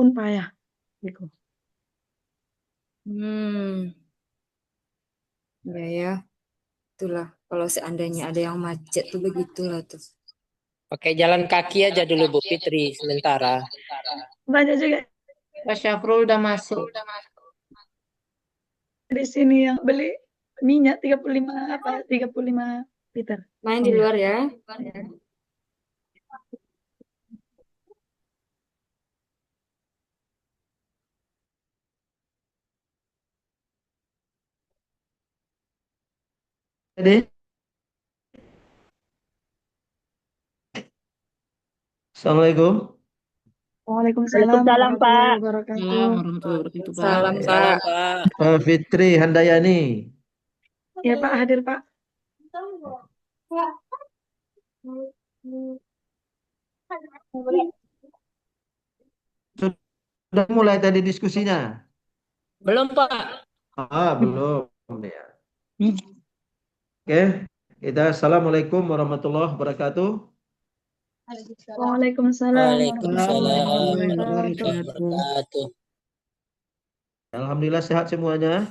pun payah gitu. Ya, itulah kalau seandainya ada yang macet tuh begitulah tuh. Pakai jalan kaki aja dulu Bu Fitri sementara. Banyak juga Pak Syafrul udah masuk. di sini yang beli minyak 35 liter. Main di luar ya. Jadi, Assalamualaikum. Waalaikumsalam warahmatullahi wabarakatuh. Warahmatullahi wabarakatuh, Pak. Salam Salam Pak. Pak. Pak Fitri Handayani. Ya Pak, hadir Pak. Sudah mulai tadi diskusinya? Belum Pak. Belum ya. Oke, kita Assalamualaikum warahmatullahi wabarakatuh. Waalaikumsalam Waalaikumsalam warahmatullahi warahmatullahi wabarakatuh. wabarakatuh. Alhamdulillah sehat semuanya.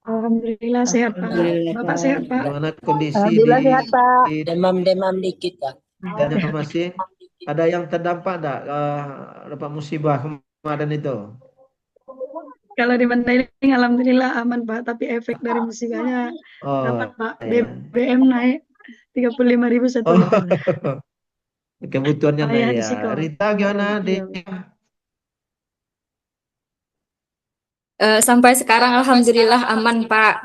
Alhamdulillah sehat Pak. Bapak sehat Pak? Bagaimana kondisi Alhamdulillah sehat, Pak. di Demam-demam dikit Pak. daerahnya masih ada yang terdampak enggak dapat musibah kemarin itu? Kalau di Mandailing alhamdulillah aman Pak, tapi efek dari musibahnya dapat Pak. Ya. BBM naik 35.000 1 Oh, liter. kebutuhannya naik Payah di ya. Siko. Rita gimana di Sampai sekarang alhamdulillah aman, Pak.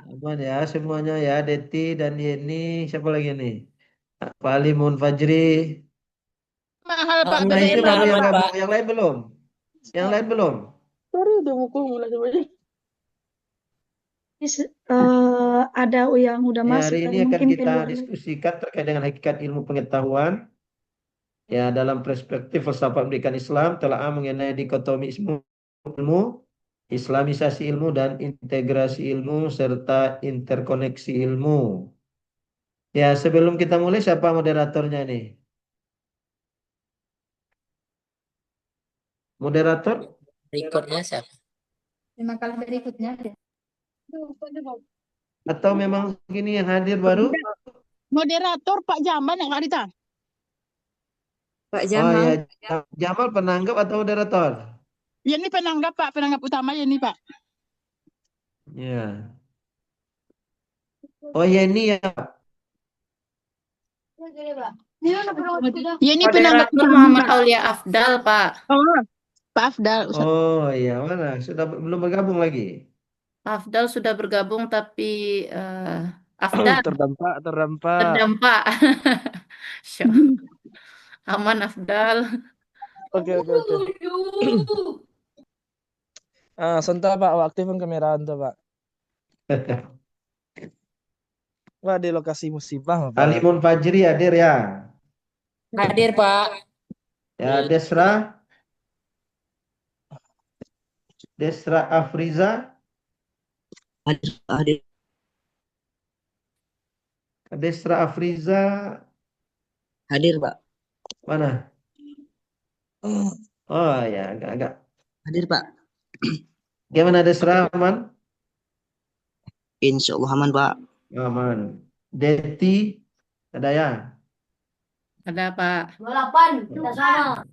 aman ya semuanya ya, Deti dan Yeni, siapa lagi nih? Pak Alimun Fajri. Mahal Pak, Nah, itu baru yang Aman, gabung, Pak. yang lain belum? Yang lain belum? sorry udah mukul mulai semuanya. Ada yang udah Ya, masuk hari tadi ini akan mungkin kita keluar. diskusikan terkait dengan hakikat ilmu pengetahuan. Ya, dalam perspektif filsafat pendidikan Islam telah mengenai dikotomi ilmu, islamisasi ilmu dan integrasi ilmu serta interkoneksi ilmu. Ya, sebelum kita mulai siapa moderatornya nih? Moderator? Berikutnya siapa? Terima kasih berikutnya. Atau memang gini yang hadir baru? Moderator Pak Jamal yang nggak ditang. Pak Oh Jamal. ya, Jamal penanggap atau moderator? Ya ini penanggap Pak, penanggap utama ya ini Pak. Ya. Oh ya ini ya. Ya ini penanggap Moderator utama Muhammad Pak. Aulia Afdal, Pak. Oh, Pak Afdal. Oh ya, mana? Sudah belum bergabung lagi? Afdal sudah bergabung tapi Afdal Terdampak. terdampak. Aman Afdal. Oke. Sebentar Pak, aktifkan kamera tuh Pak. Wah, di lokasi musibah Pak. Alimun Fajri hadir ya. Hadir Pak. Ya, Desra Afriza. Hadir. Desra Afriza Hadir, Pak. mana? Oh ya, agak. Hadir, Pak. Gimana Desra, aman? Insya Allah aman, Pak. Aman. Deti ada ya? Ada Pak. 28 kita sama.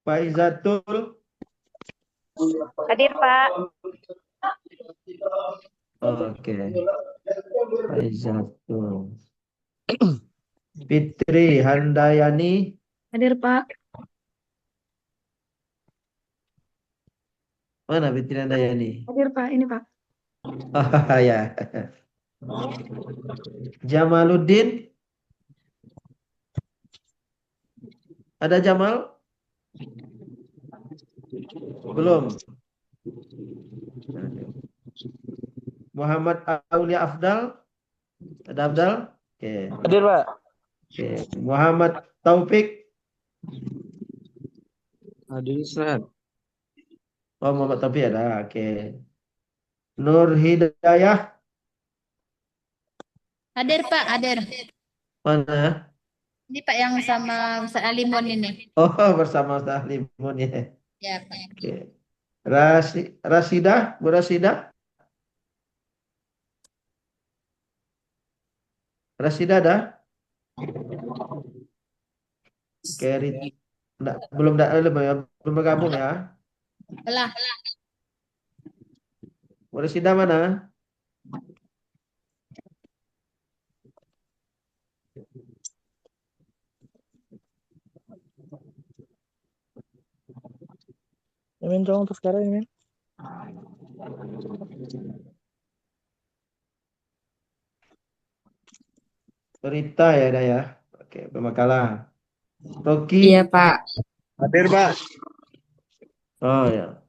Faizatul Hadir Pak. Oke. Faizatul. Fitri Handayani Hadir Pak. mana Fitri Handayani? Hadir Pak, ini Pak. Ya. Jamaluddin ada Jamal? Belum. Muhammad Aulia Afdal ada Afdal? Oke. Hadir Pak. Oke. Muhammad Taufik. Hadir Ustaz. Oh, Muhammad Taufik ada. Oke. Nur Hidayah Hadir Pak, hadir. mana? Ini Pak yang sama Ustaz Alimun ini. Oh, bersama Ustaz Limun ya. Ya Pak. Oke. Rasidah, Bu Rasidah? Rasidah dah? Oke, belum belum bergabung ya. Belah. Bu Rasidah mana? Mimin dong untuk sekarang Mimin. Berita ya, dah ya. Oke, bermakalah. Rocky. Iya, Pak. Hadir, Pak. Oh ya.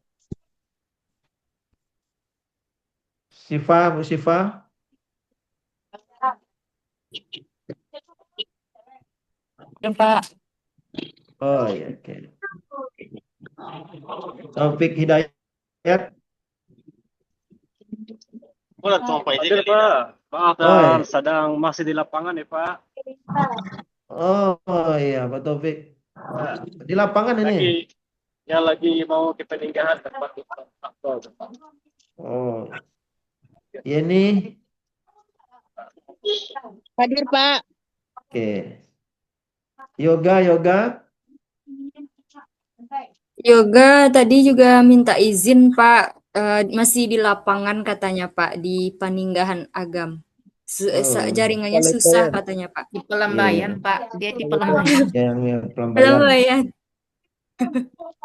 Sifa, Bu Sifa. Pak. Oh ya, oke. Taufik Hidayat. Hadir, Pak. Maaf dan sedang masih di lapangan ya, Pak. Oh iya, Pak Taufik. Di lapangan ini. Lagi mau ke peninggalan tempat itu. Oh. Ini. Hadir Pak. Oke. Yoga. Yoga tadi juga minta izin, Pak. Masih di lapangan katanya, Pak, di Paninggahan Agam. Jaringannya susah katanya, Pak. Di Pelambayan, Pak. Dia di Pelambayan. Yang Pelambayan. Pelambayan.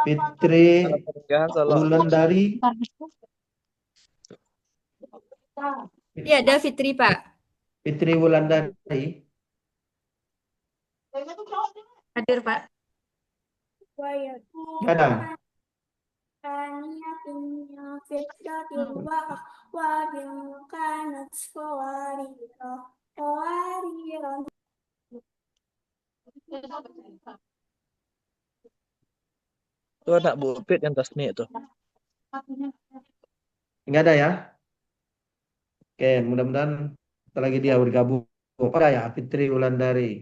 Fitri Wulandari. Iya, ada Fitri, Pak. Fitri Wulandari. Hadir Pak. Ada. Itu anak Bu Pit yang tasmi itu. Enggak ada ya? Oke, mudah-mudahan lagi dia bergabung. Ada ya, Fitri Wulandari.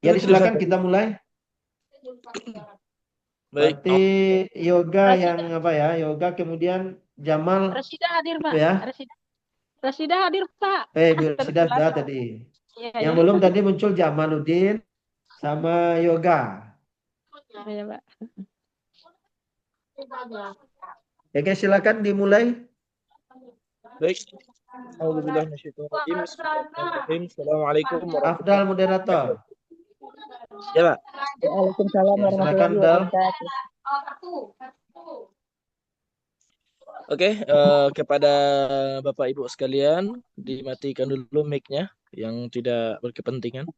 Ya, silakan kita mulai. Baik. Berarti Yoga yang apa ya? Yoga kemudian Jamal. Rasidah hadir, Pak. Ya. Rasidah hadir, Pak. Rasidah sudah tadi. Yang belum tadi muncul Jamaluddin sama Yoga. Ya, Pak. Oke, silakan dimulai. Baik. Bismillahirrahmanirrahim. Assalamualaikum warahmatullahi Afdal moderator. Ya, Pak. Waalaikumsalam warahmatullahi wabarakatuh. Oke, kepada Bapak Ibu sekalian, dimatikan dulu mic-nya yang tidak berkepentingan.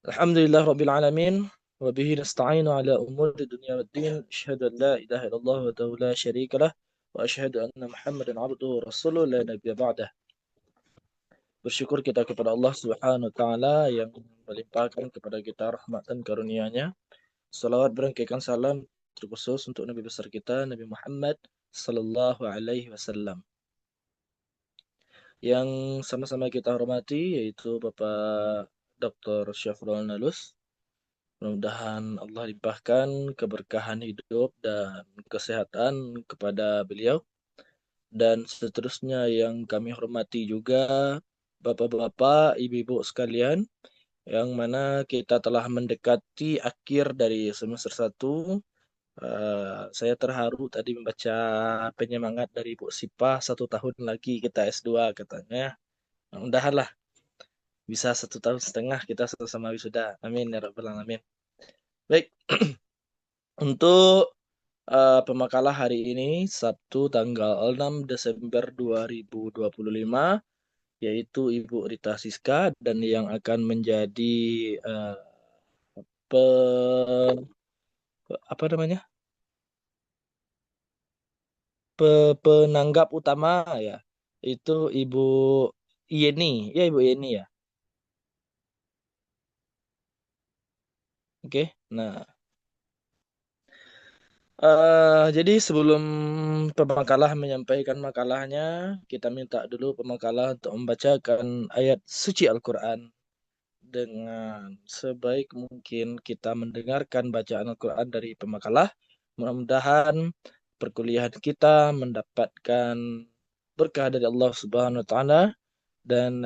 Alhamdulillah Rabbil Alamin. وبه نستعين على أمور الدنيا والدين أشهد أن لا إله إلا الله وحده لا شريك له وأشهد أن محمدا عبده ورسوله لا نبي بعده. Bersyukur kita kepada Allah Subhanahu wa taala yang melimpahkan kepada kita rahmat dan karunia-Nya. Salawat berangkaikan salam terkhusus untuk Nabi besar kita Nabi Muhammad sallallahu alaihi wasallam. Yang sama-sama kita hormati yaitu Bapak Dr. Syafrul Nalus. Mudah-mudahan Allah limpahkan keberkahan hidup dan kesehatan kepada beliau. Dan seterusnya yang kami hormati juga Bapak-bapak, Ibu-ibu sekalian, yang mana kita telah mendekati akhir dari semester 1. Saya terharu tadi membaca penyemangat dari Bu Sipa, 1 tahun lagi kita S2 katanya. Mudah-mudahan lah bisa 1,5 tahun kita sama wisuda. Amin ya rabbal alamin. Baik. Untuk pemakalah hari ini Sabtu tanggal 6 Desember 2025 yaitu Ibu Rita Siska dan yang akan menjadi penanggap utama ya itu Ibu Yeni ya Ibu Yeni ya. Oke, nah Jadi sebelum pemakalah menyampaikan makalahnya, kita minta dulu pemakalah untuk membacakan ayat suci Al-Quran dengan sebaik mungkin kita mendengarkan bacaan Al-Quran dari pemakalah. Mudah-mudahan perkuliahan kita mendapatkan berkah dari Allah Subhanahu wa taala dan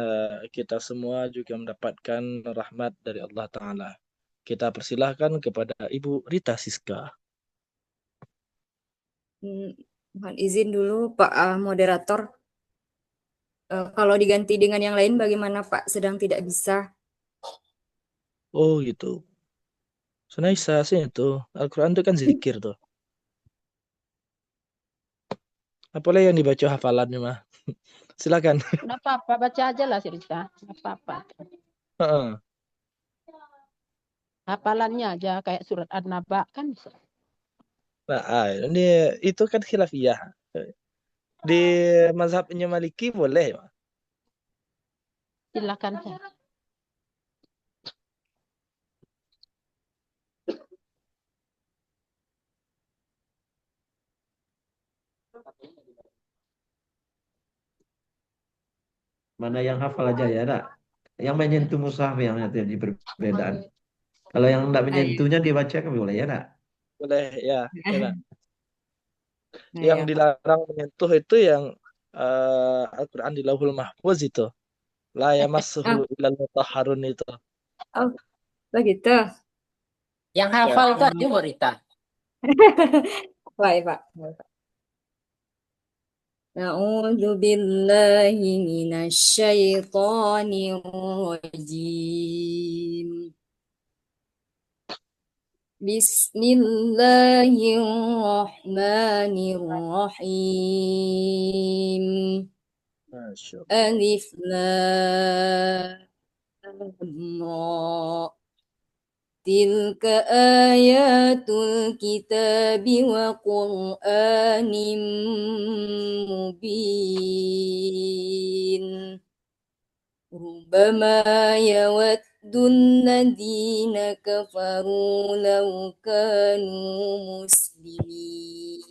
kita semua juga mendapatkan rahmat dari Allah taala. Kita persilahkan kepada Ibu Rita Siska. Mohon izin dulu Pak moderator. Kalau diganti dengan yang lain bagaimana Pak? Sedang tidak bisa. Oh gitu. Sunaisa sih itu. Al-Quran itu kan zikir tuh. Apalagi yang dibaca hafalannya mah. Silakan. Nggak apa-apa, baca aja lah cerita. Nggak apa-apa. Heeh. Hafalannya aja kayak surat An-Naba kan bisa. Nah, ini itu kan khilafiyah. Di mazhabnya Maliki boleh, ya? Silakan saja. Mana yang hafal aja ya, nak. Yang menyentuh mushaf yang jadi perbedaan. Kalau yang tidak menyentuhnya dibaca kan boleh ya, nak. Boleh, ya. Enak. Nah, Yang ya, Pak. dilarang menyentuh itu yang Al-Quran di Lauhul Mahfuz itu. La yamassuhu Ah, illal mutahharun itu. oh, begitu. Yang Ya. hafal tuh aja Bu Rita. Baik, Pak. Baik, Pak. A'udzu billahi minasyaitonir rajim. Bismillahirrahmanirrahim. Masya Allah. Alif Lam Ra. Tilka ayatul kitabi wa Qur'anim mubin. Rubbama yawaddun ladina kafaru law kanu muslimin.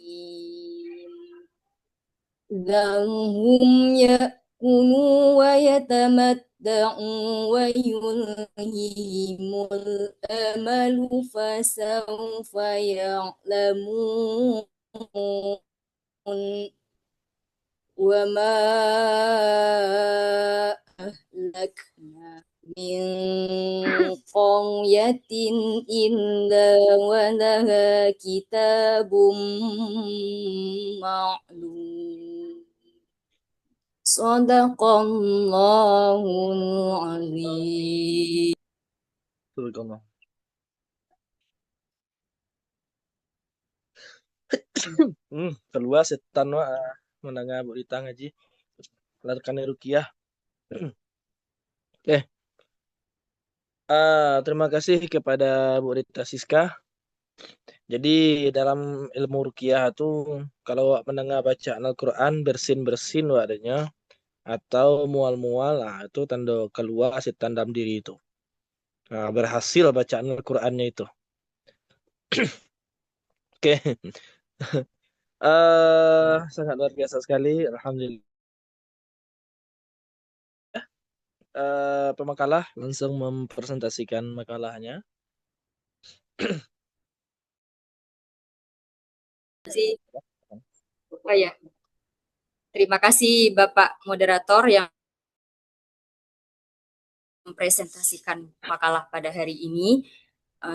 Dharhum ya'kulu wa yatamatta'u wa yulhihimul amalu fasawfa ya'lamun wa ma ahlakna min qaryatin illa wa laha kitabum ma'lum. Sadaqallahul azim. Subhanallah. Keluar setan wa menengah Bu Rita ngaji. Larkan rukiah. Oke. Terima kasih kepada Bu Rita Siska. Jadi dalam ilmu rukiah itu kalau menengah bacaan Al-Quran bersin-bersin adanya atau mual-mual, itu tanda keluar setan dalam diri itu. Nah, berhasil bacaan Al-Qurannya itu. Oke. Sangat luar biasa sekali. Alhamdulillah. Pemakalah langsung mempresentasikan makalahnya. Oh ya. Terima kasih Bapak moderator yang mempresentasikan makalah pada hari ini.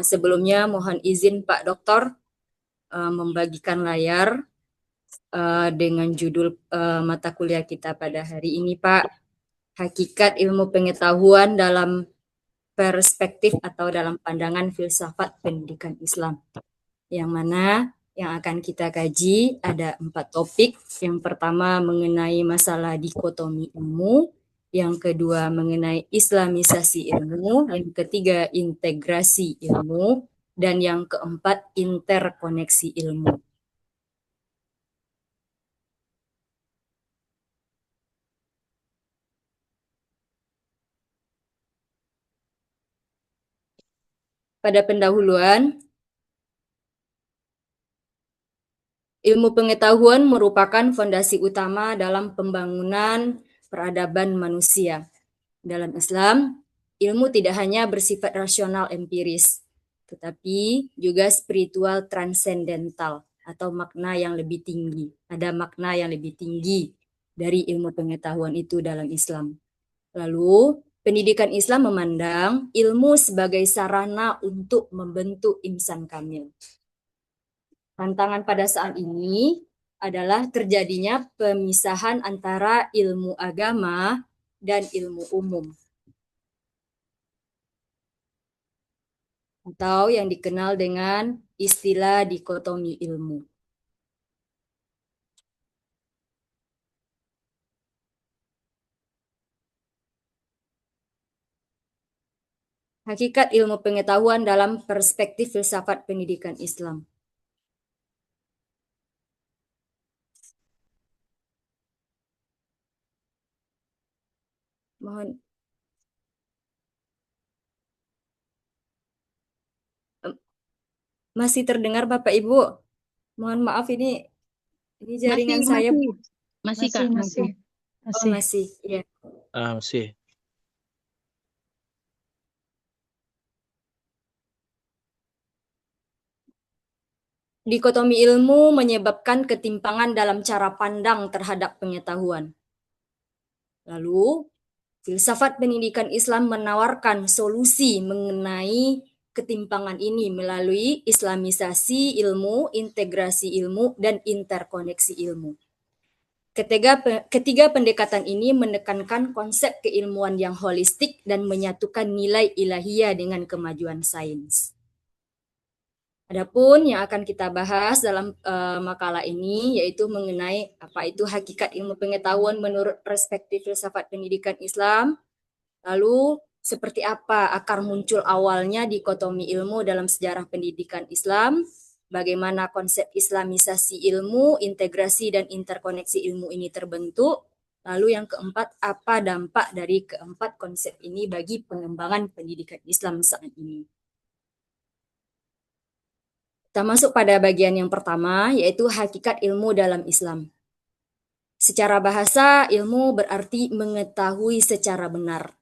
Sebelumnya mohon izin Pak Doktor membagikan layar dengan judul mata kuliah kita pada hari ini, Pak. Hakikat ilmu pengetahuan dalam perspektif atau dalam pandangan filsafat pendidikan Islam. Yang mana yang akan kita kaji ada 4 topik. Yang pertama mengenai masalah dikotomi ilmu, yang kedua mengenai islamisasi ilmu, yang ketiga integrasi ilmu, dan yang keempat interkoneksi ilmu. Pada pendahuluan, Ilmu pengetahuan merupakan fondasi utama dalam pembangunan peradaban manusia. Dalam Islam, ilmu tidak hanya bersifat rasional empiris, tetapi juga spiritual transendental atau makna yang lebih tinggi. Ada makna yang lebih tinggi dari ilmu pengetahuan itu dalam Islam. Lalu, pendidikan Islam memandang ilmu sebagai sarana untuk membentuk insan kamil. Tantangan pada saat ini adalah terjadinya pemisahan antara ilmu agama dan ilmu umum, atau yang dikenal dengan istilah dikotomi ilmu. Hakikat ilmu pengetahuan dalam perspektif filsafat pendidikan Islam. Mohon masih terdengar Bapak Ibu? Mohon maaf ini jaringan saya. Masih Kak. Masih. Oh, masih. Iya. Masih. Dikotomi ilmu menyebabkan ketimpangan dalam cara pandang terhadap pengetahuan. Lalu, filsafat pendidikan Islam menawarkan solusi mengenai ketimpangan ini melalui islamisasi ilmu, integrasi ilmu, dan interkoneksi ilmu. Ketiga pendekatan ini menekankan konsep keilmuan yang holistik dan menyatukan nilai ilahiyah dengan kemajuan sains. Adapun yang akan kita bahas dalam makalah ini yaitu mengenai apa itu hakikat ilmu pengetahuan menurut perspektif filsafat pendidikan Islam. Lalu seperti apa akar muncul awalnya dikotomi ilmu dalam sejarah pendidikan Islam, bagaimana konsep islamisasi ilmu, integrasi dan interkoneksi ilmu ini terbentuk. Lalu yang keempat, apa dampak dari keempat konsep ini bagi pengembangan pendidikan Islam saat ini. Kita masuk pada bagian yang pertama, yaitu hakikat ilmu dalam Islam. Secara bahasa, ilmu berarti mengetahui secara benar.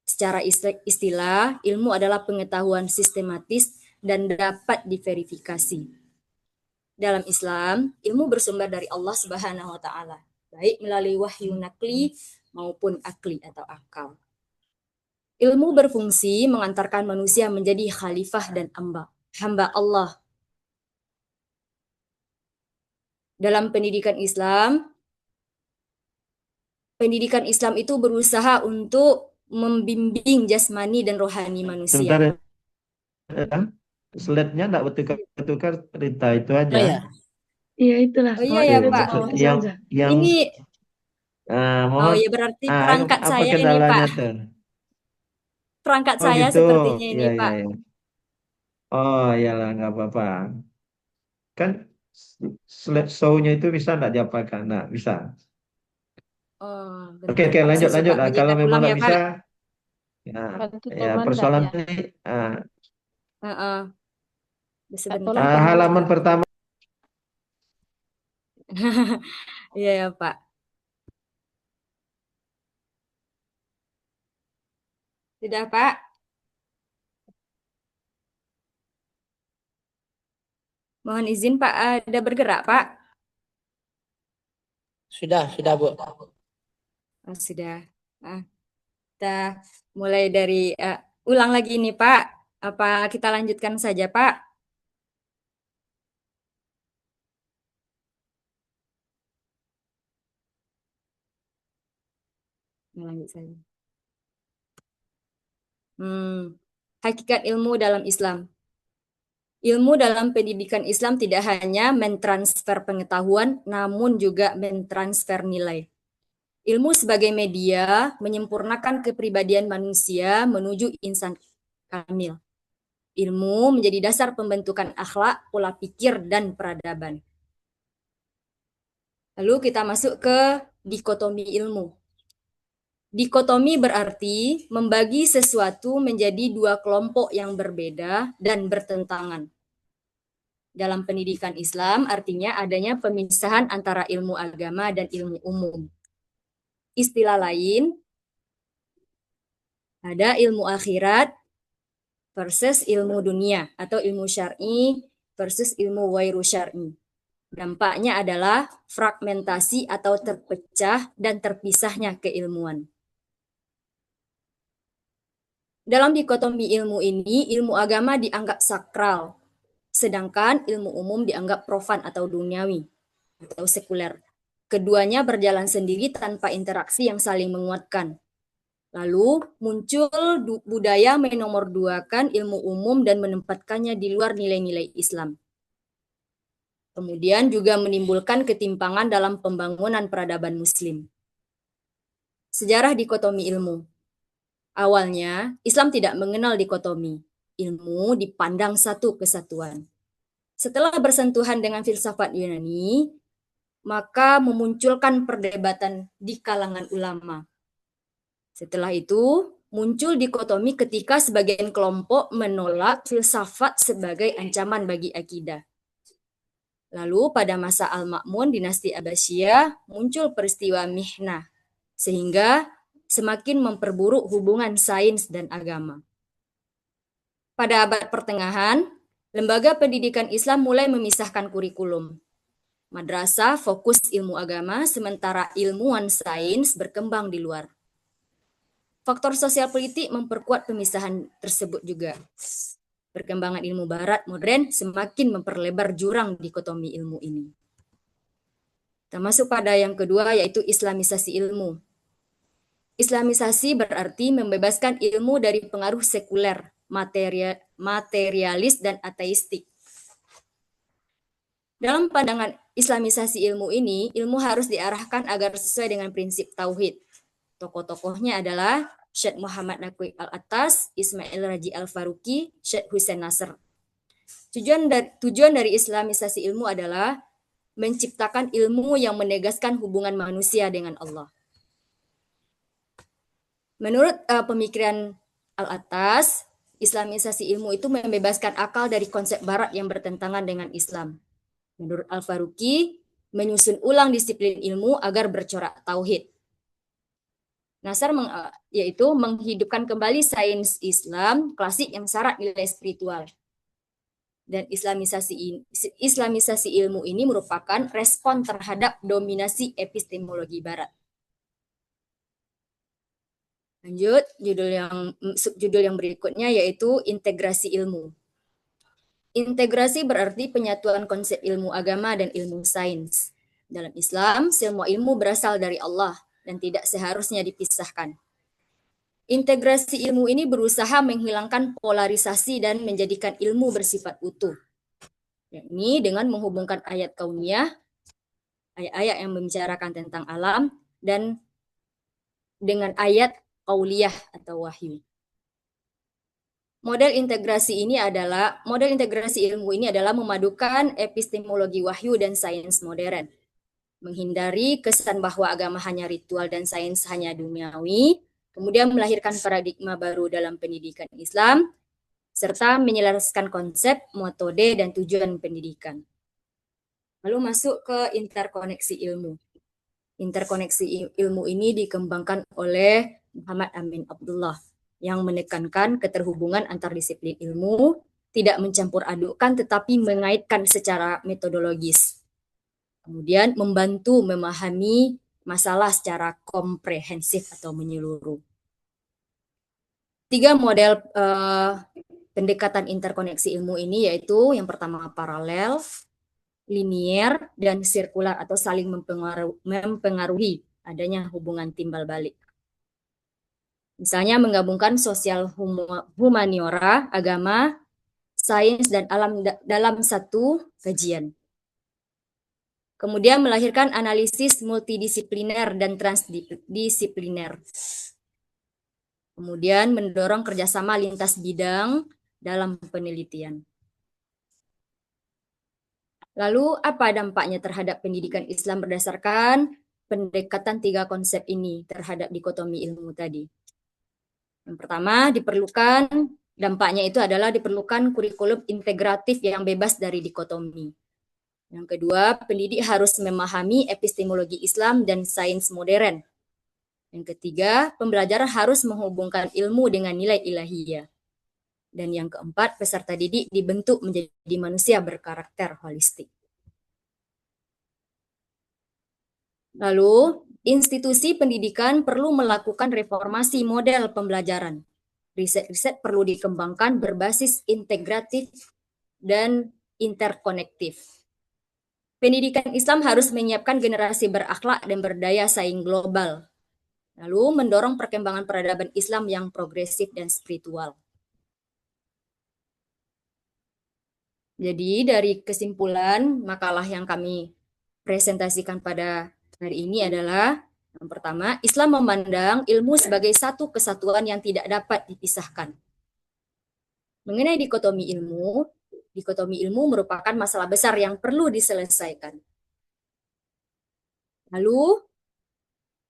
Secara istilah, ilmu adalah pengetahuan sistematis dan dapat diverifikasi. Dalam Islam, ilmu bersumber dari Allah Subhanahu wa Ta'ala, baik melalui wahyu nakli maupun akli atau akal. Ilmu berfungsi mengantarkan manusia menjadi khalifah dan hamba Allah. Dalam pendidikan Islam itu berusaha untuk membimbing jasmani dan rohani manusia. Sebentar, slide-nya enggak bertukar-tukar, Rita itu aja. Oh ya. Iya itulah. Oh iya ya Pak. Yang ini mohon. Ya berarti perangkat apa saya ini kendalanya Pak. tuh? Perangkat saya gitu. sepertinya ini Pak. Ya. Oh iyalah nggak apa-apa. Kan slide show-nya itu bisa enggak diapakan? Nah, bisa. Oh, Oke, bentar, Pak. lanjut. Saya coba Nah, kalau menyimak memang ulang nggak ya, bisa, Pak. ya persoalan ini Sebentar. halaman pertama. Iya ya, Pak. Sudah, Pak? Mohon izin, Pak, ada bergerak, Pak? Sudah, Bu. Oh, sudah. Kita mulai dari ulang lagi nih, Pak. Apa kita lanjutkan saja, Pak? Lanjut saja. Hakikat ilmu dalam Islam. Ilmu dalam pendidikan Islam tidak hanya mentransfer pengetahuan, namun juga mentransfer nilai. Ilmu sebagai media menyempurnakan kepribadian manusia menuju insan kamil. Ilmu menjadi dasar pembentukan akhlak, pola pikir, dan peradaban. Lalu kita masuk ke dikotomi ilmu. Dikotomi berarti membagi sesuatu menjadi dua kelompok yang berbeda dan bertentangan. dalam pendidikan Islam artinya adanya pemisahan antara ilmu agama dan ilmu umum. Istilah lain, ada ilmu akhirat versus ilmu dunia atau ilmu syar'i versus ilmu ghairu syar'i. Dampaknya adalah fragmentasi atau terpecah dan terpisahnya keilmuan. Dalam dikotomi ilmu ini, ilmu agama dianggap sakral, sedangkan ilmu umum dianggap profan atau duniawi atau sekuler. Keduanya berjalan sendiri tanpa interaksi yang saling menguatkan. Lalu muncul budaya menomorduakan ilmu umum dan menempatkannya di luar nilai-nilai Islam. Kemudian juga menimbulkan ketimpangan dalam pembangunan peradaban Muslim. Sejarah dikotomi ilmu. Awalnya, Islam tidak mengenal dikotomi. Ilmu dipandang satu kesatuan. Setelah bersentuhan dengan filsafat Yunani, maka memunculkan perdebatan di kalangan ulama. Setelah itu, muncul dikotomi ketika sebagian kelompok menolak filsafat sebagai ancaman bagi akidah. Lalu pada masa Al-Ma'mun dinasti Abbasiyah muncul peristiwa Mihnah, sehingga semakin memperburuk hubungan sains dan agama. Pada abad pertengahan, lembaga pendidikan Islam mulai memisahkan kurikulum. Madrasah fokus ilmu agama, sementara ilmuwan sains berkembang di luar. Faktor sosial politik memperkuat pemisahan tersebut juga. Perkembangan ilmu barat modern semakin memperlebar jurang dikotomi ilmu ini. Termasuk pada yang kedua yaitu islamisasi ilmu. Islamisasi berarti membebaskan ilmu dari pengaruh sekuler, materialis dan ateistik. Dalam pandangan islamisasi ilmu ini, ilmu harus diarahkan agar sesuai dengan prinsip tauhid. Tokoh-tokohnya adalah Syekh Muhammad Naqi Al-Attas, Ismail Raji Al-Faruqi, Syekh Hussein Nasr. Tujuan dari islamisasi ilmu adalah menciptakan ilmu yang menegaskan hubungan manusia dengan Allah. Menurut pemikiran Al-Attas, islamisasi ilmu itu membebaskan akal dari konsep barat yang bertentangan dengan Islam. Menurut Al-Faruqi, menyusun ulang disiplin ilmu agar bercorak tauhid. Nasr yaitu menghidupkan kembali sains Islam klasik yang syarat nilai spiritual. Dan islamisasi ilmu ini merupakan respon terhadap dominasi epistemologi barat. Lanjut, subjudul yang berikutnya yaitu integrasi ilmu. Integrasi berarti penyatuan konsep ilmu agama dan ilmu sains. Dalam Islam, semua ilmu berasal dari Allah dan tidak seharusnya dipisahkan. Integrasi ilmu ini berusaha menghilangkan polarisasi dan menjadikan ilmu bersifat utuh, yakni dengan menghubungkan ayat kauniyah, ayat-ayat yang membicarakan tentang alam, dan dengan ayat qauliyah atau wahyu. Model integrasi ilmu ini adalah memadukan epistemologi wahyu dan sains modern, menghindari kesan bahwa agama hanya ritual dan sains hanya duniawi, kemudian melahirkan paradigma baru dalam pendidikan Islam, serta menyelaraskan konsep, metode, dan tujuan pendidikan. Lalu masuk ke interkoneksi ilmu. Interkoneksi ilmu ini dikembangkan oleh Muhammad Amin Abdullah yang menekankan keterhubungan antar disiplin ilmu, tidak mencampur adukkan tetapi mengaitkan secara metodologis. Kemudian membantu memahami masalah secara komprehensif atau menyeluruh. 3 model pendekatan interkoneksi ilmu ini yaitu yang pertama paralel, linier, dan sirkular atau saling mempengaruhi adanya hubungan timbal balik. Misalnya menggabungkan sosial humaniora, agama, sains, dan alam dalam satu kajian. Kemudian melahirkan analisis multidisipliner dan transdisipliner. Kemudian mendorong kerjasama lintas bidang dalam penelitian. Lalu apa dampaknya terhadap pendidikan Islam berdasarkan pendekatan 3 konsep ini terhadap dikotomi ilmu tadi? Yang pertama, diperlukan Dampaknya itu adalah diperlukan kurikulum integratif yang bebas dari dikotomi. Yang kedua, pendidik harus memahami epistemologi Islam dan sains modern. Yang ketiga, pembelajaran harus menghubungkan ilmu dengan nilai ilahiyah. Dan yang keempat, peserta didik dibentuk menjadi manusia berkarakter holistik. Lalu, institusi pendidikan perlu melakukan reformasi model pembelajaran. Riset-riset perlu dikembangkan berbasis integratif dan interkonektif. Pendidikan Islam harus menyiapkan generasi berakhlak dan berdaya saing global. Lalu mendorong perkembangan peradaban Islam yang progresif dan spiritual. Jadi dari kesimpulan makalah yang kami presentasikan pada hari ini adalah yang pertama, Islam memandang ilmu sebagai satu kesatuan yang tidak dapat dipisahkan. Mengenai dikotomi ilmu merupakan masalah besar yang perlu diselesaikan. Lalu,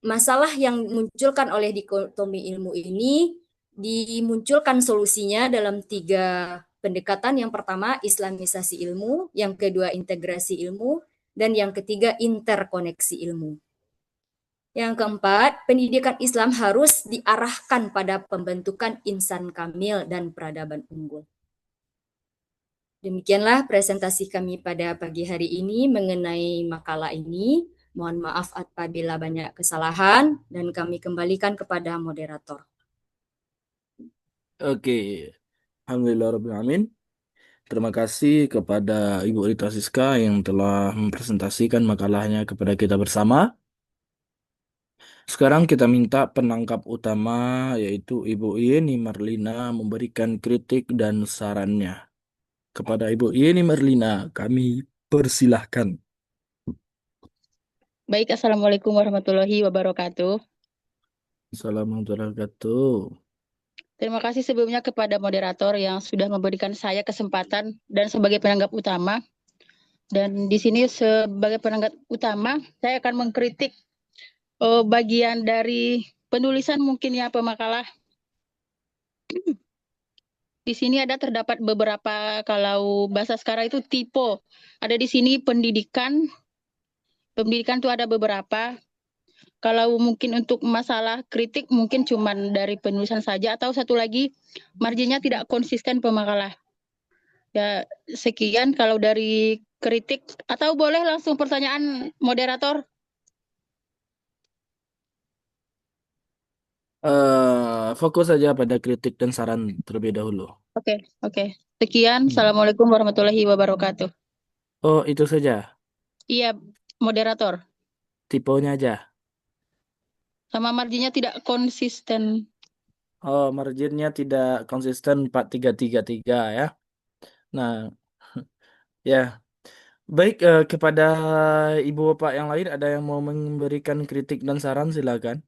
masalah yang dimunculkan oleh dikotomi ilmu ini dimunculkan solusinya dalam 3 pendekatan. Yang pertama, islamisasi ilmu, yang kedua, integrasi ilmu, dan yang ketiga, interkoneksi ilmu. Yang keempat, pendidikan Islam harus diarahkan pada pembentukan insan kamil dan peradaban unggul. Demikianlah presentasi kami pada pagi hari ini mengenai makalah ini. Mohon maaf apabila banyak kesalahan dan kami kembalikan kepada moderator. Oke, Alhamdulillahirrahmanirrahim. Terima kasih kepada Ibu Rita Siska yang telah mempresentasikan makalahnya kepada kita bersama. Sekarang kita minta penangkap utama yaitu Ibu Yeni Marlina memberikan kritik dan sarannya. Kepada Ibu Yeni Marlina, kami persilahkan. Baik, Assalamualaikum warahmatullahi wabarakatuh. Assalamualaikum warahmatullahi wabarakatuh. Terima kasih sebelumnya kepada moderator yang sudah memberikan saya kesempatan dan sebagai penanggap utama. Dan di sini sebagai penanggap utama, saya akan mengkritik bagian dari penulisan mungkin ya pemakalah. Di sini terdapat beberapa, kalau bahasa sekarang itu tipe. Ada di sini pendidikan itu ada beberapa. Kalau mungkin untuk masalah kritik mungkin cuma dari penulisan saja, atau satu lagi marginnya tidak konsisten pemakalah. Ya, sekian kalau dari kritik, atau boleh langsung pertanyaan moderator? Fokus saja pada kritik dan saran terlebih dahulu. Oke. Sekian. Assalamualaikum warahmatullahi wabarakatuh. Oh, itu saja. Iya, moderator. Tipenya aja. Sama marginnya tidak konsisten. Oh, marginnya tidak konsisten 4333 ya. Nah, ya. Baik, kepada Ibu Bapak yang lain ada yang mau memberikan kritik dan saran silakan.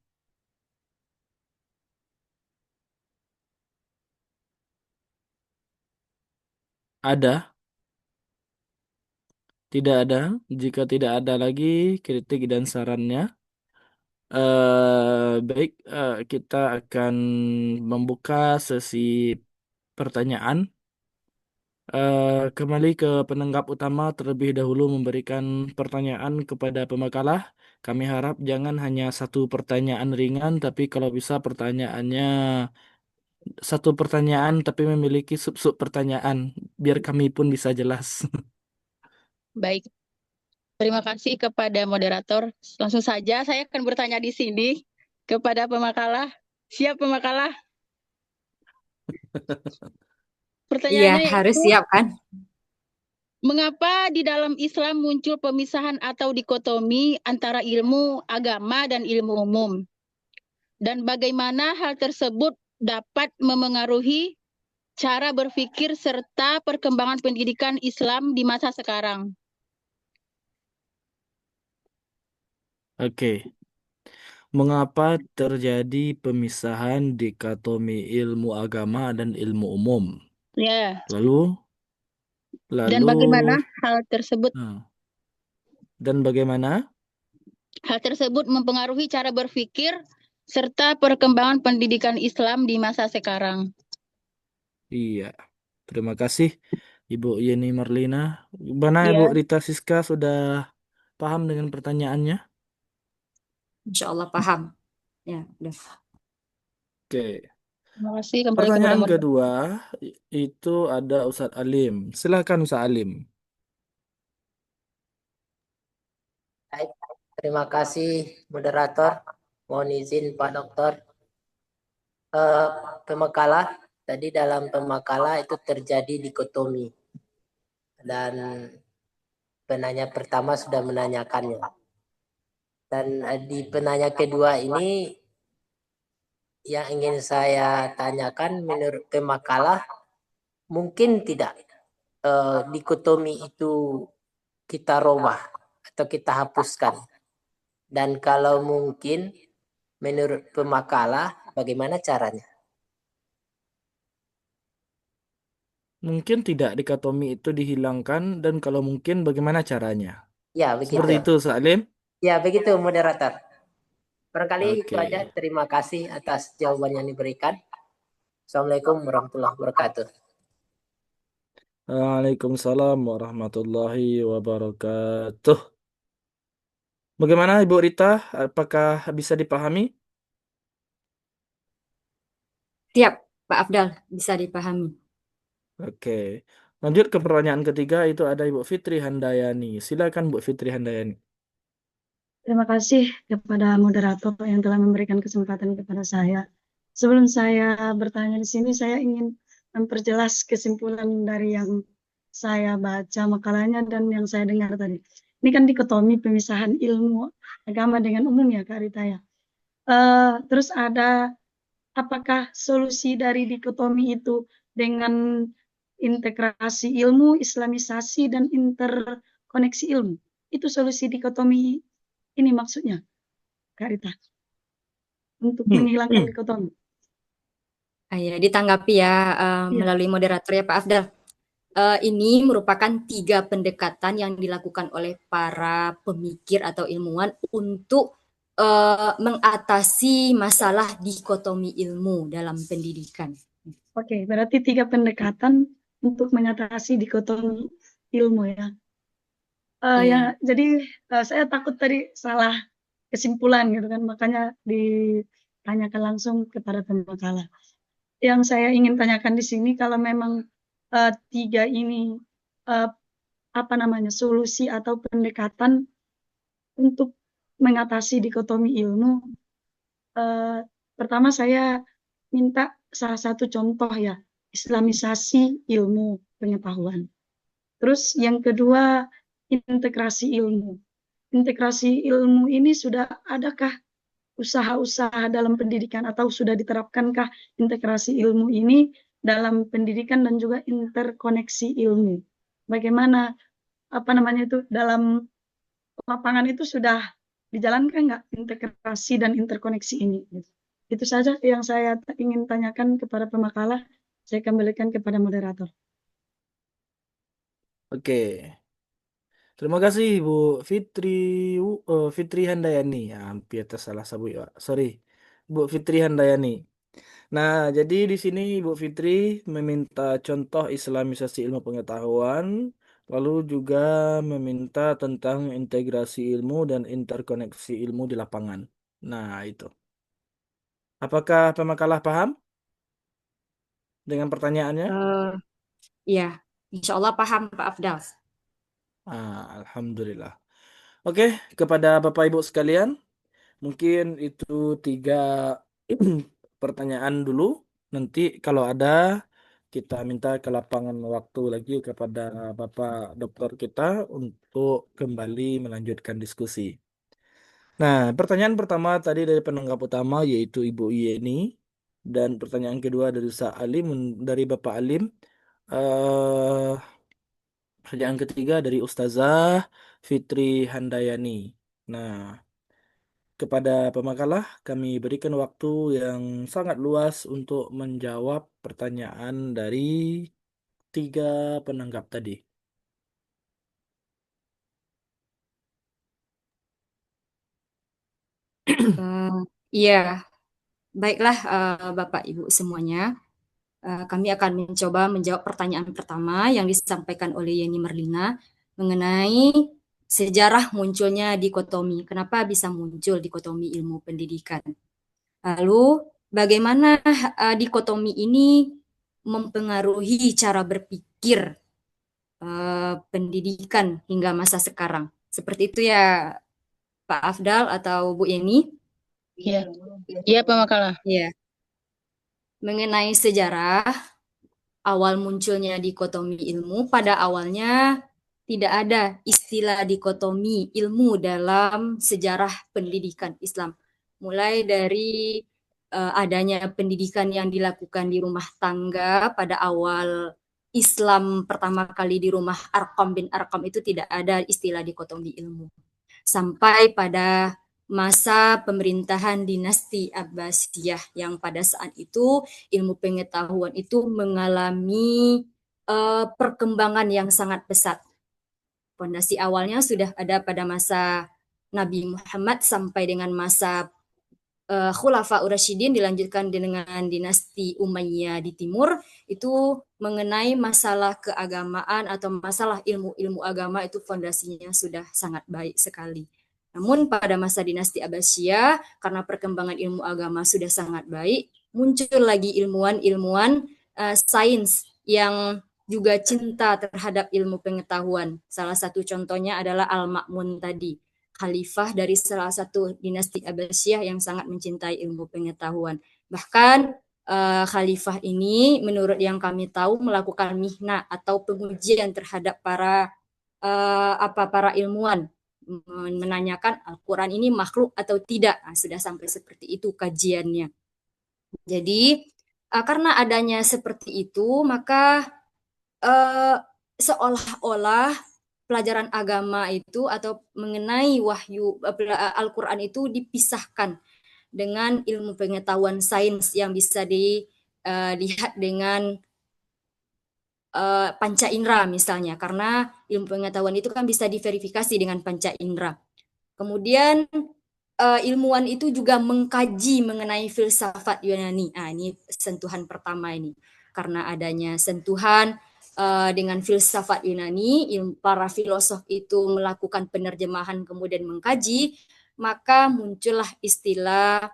Ada? Tidak ada. Jika tidak ada lagi kritik dan sarannya, baik, kita akan membuka sesi pertanyaan. Kembali ke penanggap utama terlebih dahulu memberikan pertanyaan kepada pemakalah. Kami harap jangan hanya satu pertanyaan ringan, tapi kalau bisa pertanyaannya satu pertanyaan tapi memiliki sub-sub pertanyaan, biar kami pun bisa jelas. Baik. Terima kasih kepada moderator. Langsung saja saya akan bertanya di sini kepada pemakalah. Siap pemakalah? Pertanyaannya Iya, harus siap kan? Mengapa di dalam Islam muncul pemisahan atau dikotomi antara ilmu agama dan ilmu umum? Dan bagaimana hal tersebut dapat memengaruhi cara berpikir serta perkembangan pendidikan Islam di masa sekarang? Oke. Mengapa terjadi pemisahan dikotomi ilmu agama dan ilmu umum? Ya. Lalu Dan bagaimana hal tersebut? Dan bagaimana? Hal tersebut mempengaruhi cara berpikir serta perkembangan pendidikan Islam di masa sekarang. Iya. Terima kasih Ibu Yeni Marlina. Gimana Ibu Iya, Rita Siska sudah paham dengan pertanyaannya? Insya Allah paham. Ya, udah. Oke. terima kasih kembali kepada Pertanyaan moderator. kedua itu ada Ustadz Alim. Silakan Ustadz Alim. Baik, terima kasih moderator. Mohon izin Pak Dokter. Eh, Pemakalah, tadi dalam pemakalah itu terjadi dikotomi. Dan penanya pertama sudah menanyakannya. Dan di penanya kedua ini yang ingin saya tanyakan menurut pemakalah, mungkin tidak dikotomi itu kita robah atau kita hapuskan. Dan kalau mungkin menurut pemakalah, bagaimana caranya? Mungkin tidak dikotomi itu dihilangkan dan kalau mungkin bagaimana caranya? Ya, Seperti begitu. itu Ustadz Alim. Ya, begitu moderator. Barangkali itu Oke. aja. Terima kasih atas jawaban yang diberikan. Assalamualaikum warahmatullahi wabarakatuh. Waalaikumsalam warahmatullahi wabarakatuh. Bagaimana Ibu Rita? Apakah bisa dipahami? Siap, Pak Afdal, bisa dipahami. Oke. Lanjut ke pertanyaan ketiga itu ada Ibu Fitri Handayani. Silakan Bu Fitri Handayani. Terima kasih kepada moderator yang telah memberikan kesempatan kepada saya. Sebelum saya bertanya di sini, saya ingin memperjelas kesimpulan dari yang saya baca makalahnya dan yang saya dengar tadi. Ini kan dikotomi pemisahan ilmu agama dengan umum ya, Kak Rita ya. Terus ada apakah solusi dari dikotomi itu dengan integrasi ilmu, islamisasi, dan interkoneksi ilmu? Itu solusi dikotomi ini maksudnya, Kak Rita, untuk menghilangkan dikotomi. Ya, ditanggapi ya Iya. melalui moderator ya Pak Afdal. Ini merupakan 3 pendekatan yang dilakukan oleh para pemikir atau ilmuwan untuk mengatasi masalah dikotomi ilmu dalam pendidikan. Oke, berarti 3 pendekatan untuk mengatasi dikotomi ilmu ya. Ya, jadi saya takut tadi salah kesimpulan gitu kan, makanya ditanyakan langsung kepada pembekalan. Yang saya ingin tanyakan di sini, kalau memang 3 ini apa namanya solusi atau pendekatan untuk mengatasi dikotomi ilmu, pertama saya minta salah satu contoh ya, islamisasi ilmu pengetahuan. Terus yang kedua, integrasi ilmu. Integrasi ilmu ini sudah adakah usaha-usaha dalam pendidikan atau sudah diterapkankah integrasi ilmu ini dalam pendidikan dan juga interkoneksi ilmu? Bagaimana apa namanya itu dalam lapangan itu sudah dijalankan nggak integrasi dan interkoneksi ini? Itu saja yang saya ingin tanyakan kepada pemakalah. Saya kembalikan kepada moderator. Oke. Terima kasih Bu Fitri Fitri Handayani. Ya, hampir tersalah sabut ya. Sorry. Bu Fitri Handayani. Nah, jadi di sini Ibu Fitri meminta contoh islamisasi ilmu pengetahuan, lalu juga meminta tentang integrasi ilmu dan interkoneksi ilmu di lapangan. Nah, itu. Apakah pemakalah paham dengan pertanyaannya? Iya, insya Allah paham Pak Afdal. Alhamdulillah. Oke, kepada Bapak Ibu sekalian, mungkin itu 3 pertanyaan dulu. Nanti kalau ada kita minta ke lapangan waktu lagi kepada Bapak Dokter kita untuk kembali melanjutkan diskusi. Nah, pertanyaan pertama tadi dari penanggap utama yaitu Ibu Yeni dan pertanyaan kedua dari Ustaz Alim dari Bapak Alim. eh Pertanyaan ketiga dari Ustazah Fitri Handayani. Nah, kepada pemakalah, kami berikan waktu yang sangat luas untuk menjawab pertanyaan dari 3 penanggap tadi. Iya, baiklah Bapak Ibu semuanya. Kami akan mencoba menjawab pertanyaan pertama yang disampaikan oleh Yeni Marlina mengenai sejarah munculnya dikotomi. Kenapa bisa muncul dikotomi ilmu pendidikan? Lalu bagaimana dikotomi ini mempengaruhi cara berpikir pendidikan hingga masa sekarang? Seperti itu ya, Pak Afdal atau Bu Yeni? Iya, iya Pak Makalah. Ya, mengenai sejarah awal munculnya dikotomi ilmu, pada awalnya tidak ada istilah dikotomi ilmu dalam sejarah pendidikan Islam. Mulai dari adanya pendidikan yang dilakukan di rumah tangga pada awal Islam pertama kali di rumah Arqam bin Arqam itu tidak ada istilah dikotomi ilmu. Sampai pada masa pemerintahan dinasti Abbasiyah yang pada saat itu ilmu pengetahuan itu mengalami perkembangan yang sangat pesat. Fondasi awalnya sudah ada pada masa Nabi Muhammad sampai dengan masa Khulafa Urasyidin dilanjutkan dengan dinasti Umayyah di timur, itu mengenai masalah keagamaan atau masalah ilmu-ilmu agama itu fondasinya sudah sangat baik sekali. Namun pada masa dinasti Abbasiyah, karena perkembangan ilmu agama sudah sangat baik, muncul lagi ilmuwan-ilmuwan sains yang juga cinta terhadap ilmu pengetahuan. Salah satu contohnya adalah Al-Ma'mun tadi, khalifah dari salah satu dinasti Abbasiyah yang sangat mencintai ilmu pengetahuan. Bahkan khalifah ini menurut yang kami tahu melakukan mihna atau pengujian terhadap para ilmuwan, menanyakan Al-Quran ini makhluk atau tidak. Nah, sudah sampai seperti itu kajiannya. Jadi karena adanya seperti itu, maka seolah-olah pelajaran agama itu atau mengenai wahyu Al-Quran itu dipisahkan dengan ilmu pengetahuan sains yang bisa dilihat dengan panca indera misalnya, karena ilmu pengetahuan itu kan bisa diverifikasi dengan panca indera. Kemudian ilmuwan itu juga mengkaji mengenai filsafat Yunani. Nah, ini sentuhan pertama ini. Karena adanya sentuhan dengan filsafat Yunani, para filosof itu melakukan penerjemahan kemudian mengkaji, maka muncullah istilah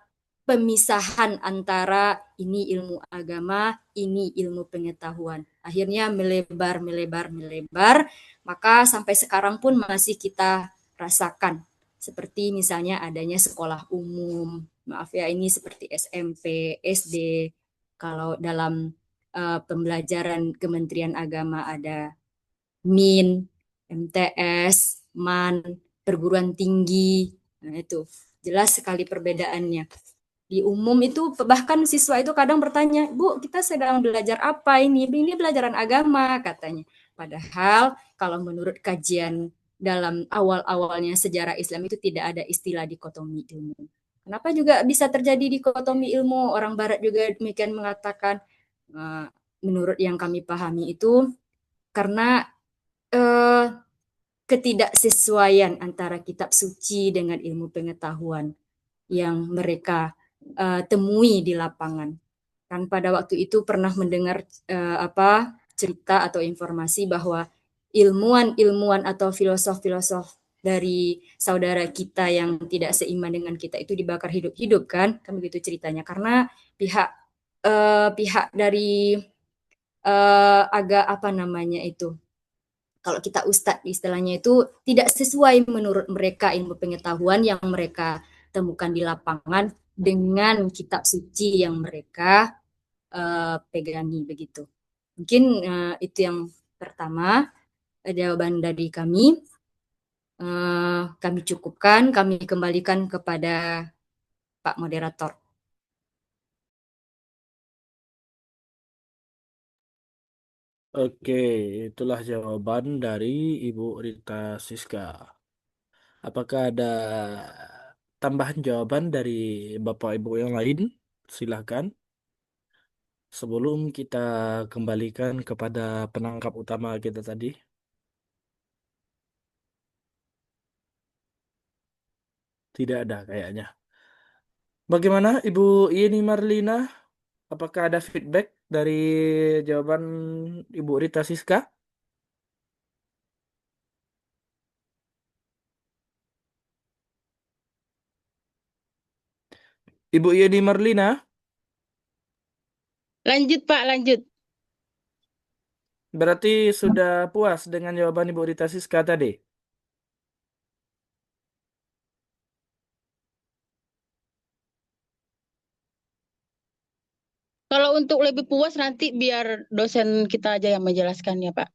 pemisahan antara ini ilmu agama, ini ilmu pengetahuan. Akhirnya melebar, maka sampai sekarang pun masih kita rasakan. Seperti misalnya adanya sekolah umum, maaf ya ini seperti SMP, SD, kalau dalam pembelajaran Kementerian Agama ada MIN, MTS, MAN, perguruan tinggi, nah itu jelas sekali perbedaannya. Di umum itu bahkan siswa itu kadang bertanya, Bu, kita sedang belajar apa ini? Ini pelajaran agama katanya. Padahal kalau menurut kajian dalam awal-awalnya sejarah Islam itu tidak ada istilah dikotomi ilmu. Kenapa juga bisa terjadi dikotomi ilmu? Orang Barat juga demikian mengatakan. Menurut yang kami pahami itu karena ketidaksesuaian antara kitab suci dengan ilmu pengetahuan yang mereka temui di lapangan. Kan pada waktu itu pernah mendengar cerita atau informasi bahwa ilmuwan-ilmuwan atau filosof-filosof dari saudara kita yang tidak seiman dengan kita itu dibakar hidup-hidup kan begitu ceritanya, karena pihak dari agak apa namanya itu, kalau kita ustadz istilahnya itu tidak sesuai menurut mereka ilmu pengetahuan yang mereka temukan di lapangan dengan kitab suci yang mereka pegangi begitu. Mungkin itu yang pertama jawaban dari kami. Kami cukupkan, kami kembalikan kepada Pak Moderator. Oke, itulah jawaban dari Ibu Rita Siska. Apakah ada tambahan jawaban dari Bapak Ibu yang lain? Silahkan. Sebelum kita kembalikan kepada penangkap utama kita tadi. Tidak ada kayaknya. Bagaimana Ibu Yeni Marlina? Apakah ada feedback dari jawaban Ibu Rita Siska? Ibu Yeni Marlina? Lanjut Pak, lanjut. Berarti sudah puas dengan jawaban Ibu Rita Siska tadi? Kalau untuk lebih puas nanti biar dosen kita aja yang menjelaskan ya Pak.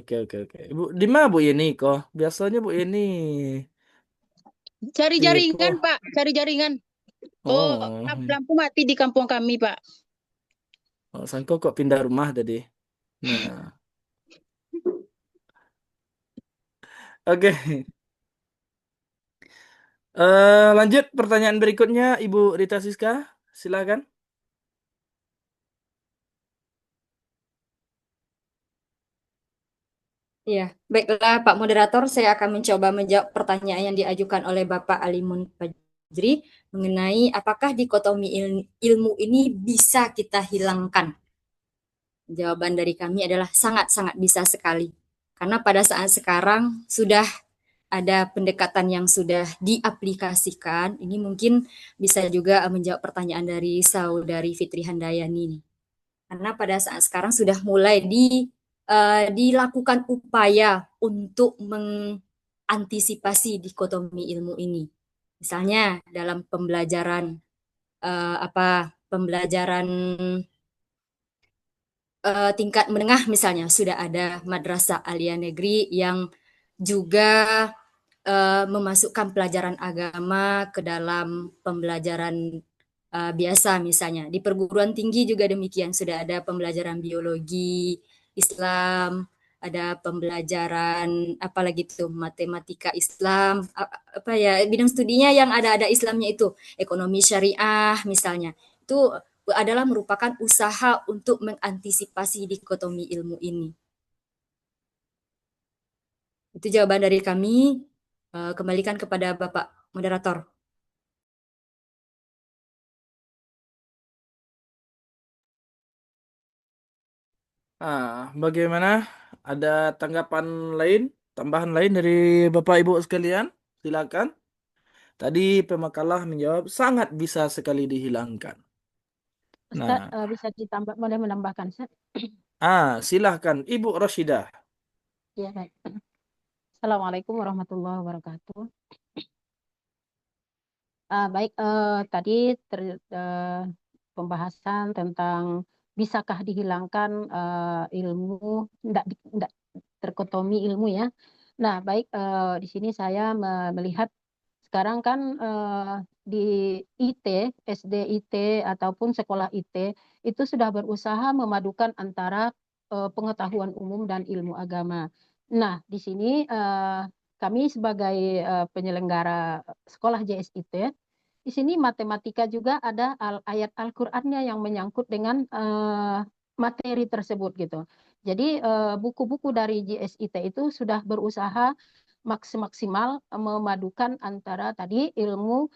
Oke oke oke. Ibu di mana Bu Yeni kok? Biasanya Bu Yeni Cari jaringan Tipo. Pak, cari jaringan. Oh, Oh, lampu mati di kampung kami Pak. sangka kok pindah rumah tadi. Nah, oke. Lanjut pertanyaan berikutnya Ibu Rita Siska, silakan. Ya, baiklah Pak Moderator, saya akan mencoba menjawab pertanyaan yang diajukan oleh Bapak Alimun Fajri mengenai apakah dikotomi ilmu ini bisa kita hilangkan. Jawaban dari kami adalah sangat-sangat bisa sekali. Karena pada saat sekarang sudah ada pendekatan yang sudah diaplikasikan. Ini mungkin bisa juga menjawab pertanyaan dari Saudari Fitri Handayani. Karena pada saat sekarang sudah mulai dilakukan upaya untuk mengantisipasi dikotomi ilmu ini. Misalnya dalam pembelajaran pembelajaran tingkat menengah misalnya sudah ada madrasah aliyah negeri yang juga memasukkan pelajaran agama ke dalam pembelajaran biasa misalnya. Di perguruan tinggi juga demikian, sudah ada pembelajaran biologi, Islam, ada pembelajaran apalagi itu matematika Islam, bidang studinya yang ada Islamnya itu, ekonomi syariah misalnya. Itu adalah merupakan usaha untuk mengantisipasi dikotomi ilmu ini. Itu jawaban dari kami. Kembalikan kepada Bapak Moderator. Bagaimana? Ada tanggapan lain, tambahan lain dari Bapak Ibu sekalian? Silakan. Tadi pemakalah menjawab sangat bisa sekali dihilangkan. Ustaz, Nah, bisa ditambah, boleh menambahkan Ustaz? silahkan Ibu Roshidah. Ya, baik. Assalamualaikum warahmatullahi wabarakatuh. Baik, tadi pembahasan tentang bisakah dihilangkan ilmu, tidak terkotomi ilmu ya. Nah, baik, di sini saya melihat sekarang kan di IT, SD IT ataupun sekolah IT itu sudah berusaha memadukan antara pengetahuan umum dan ilmu agama. Nah, di sini kami sebagai penyelenggara sekolah JSIT, di sini matematika juga ada ayat Al-Qur'annya yang menyangkut dengan materi tersebut gitu. Jadi buku-buku dari JSIT itu sudah berusaha maksimal memadukan antara tadi ilmu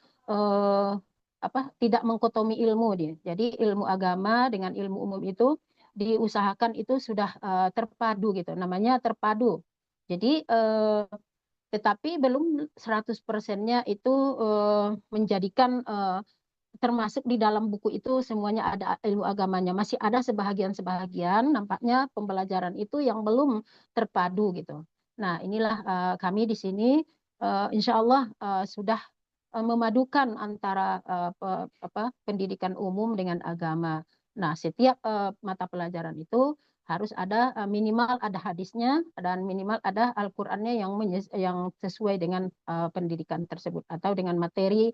tidak mengkotomi ilmu dia. Jadi ilmu agama dengan ilmu umum itu diusahakan itu sudah terpadu gitu. Namanya terpadu. Jadi tetapi belum 100%-nya itu menjadikan termasuk di dalam buku itu semuanya ada ilmu agamanya. Masih ada sebahagian-sebahagian nampaknya pembelajaran itu yang belum terpadu gitu. Nah, inilah kami di sini insya Allah sudah memadukan antara pendidikan umum dengan agama. Nah, setiap mata pelajaran itu harus ada minimal ada hadisnya dan minimal ada Al-Qur'annya yang sesuai dengan pendidikan tersebut atau dengan materi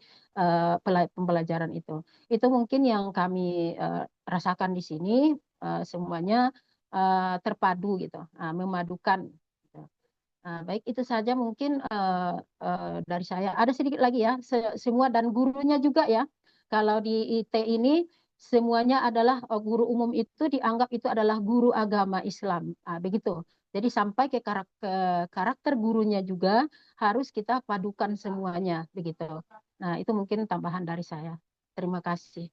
pembelajaran itu. Itu mungkin yang kami rasakan di sini semuanya terpadu gitu, memadukan. Baik itu saja mungkin dari saya. Ada sedikit lagi ya, semua dan gurunya juga ya. Kalau di IT ini semuanya adalah guru umum itu dianggap itu adalah guru agama Islam. Begitu. Jadi sampai ke karakter gurunya juga harus kita padukan semuanya begitu. Nah, itu mungkin tambahan dari saya. Terima kasih.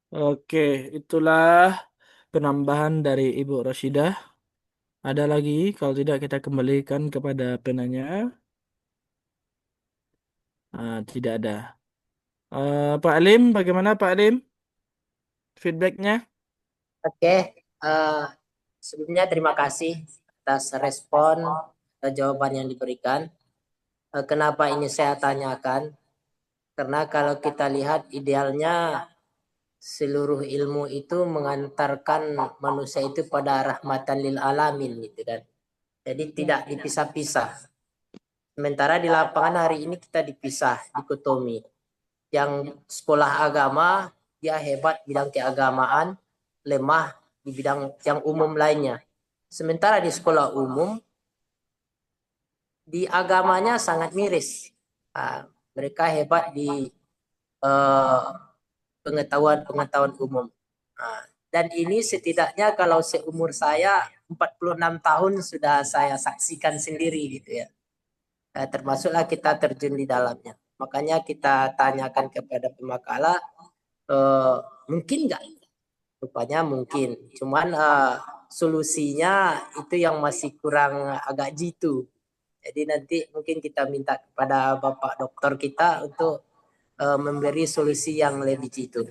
Oke, itulah penambahan dari Ibu Rashidah. Ada lagi? Kalau tidak kita kembalikan kepada penanya. Tidak ada. Pak Alim, bagaimana Pak Alim? Feedbacknya? Oke, eh, sebelumnya terima kasih atas respon dan jawaban yang diberikan. Kenapa ini saya tanyakan? Karena kalau kita lihat idealnya seluruh ilmu itu mengantarkan manusia itu pada rahmatan lil alamin gitu kan. Jadi tidak dipisah-pisah. Sementara di lapangan hari ini kita dipisah, dikotomi. Yang sekolah agama dia hebat bidang keagamaan, lemah di bidang yang umum lainnya. Sementara di sekolah umum di agamanya sangat miris. Mereka hebat di pengetahuan umum. Dan ini setidaknya kalau seumur saya 46 tahun sudah saya saksikan sendiri gitu ya. Termasuklah kita terjun di dalamnya. Makanya kita tanyakan kepada pemakalah, mungkin nggak? Rupanya mungkin. Cuman solusinya itu yang masih kurang agak jitu. Jadi nanti mungkin kita minta kepada Bapak Dokter kita untuk memberi solusi yang lebih jitu.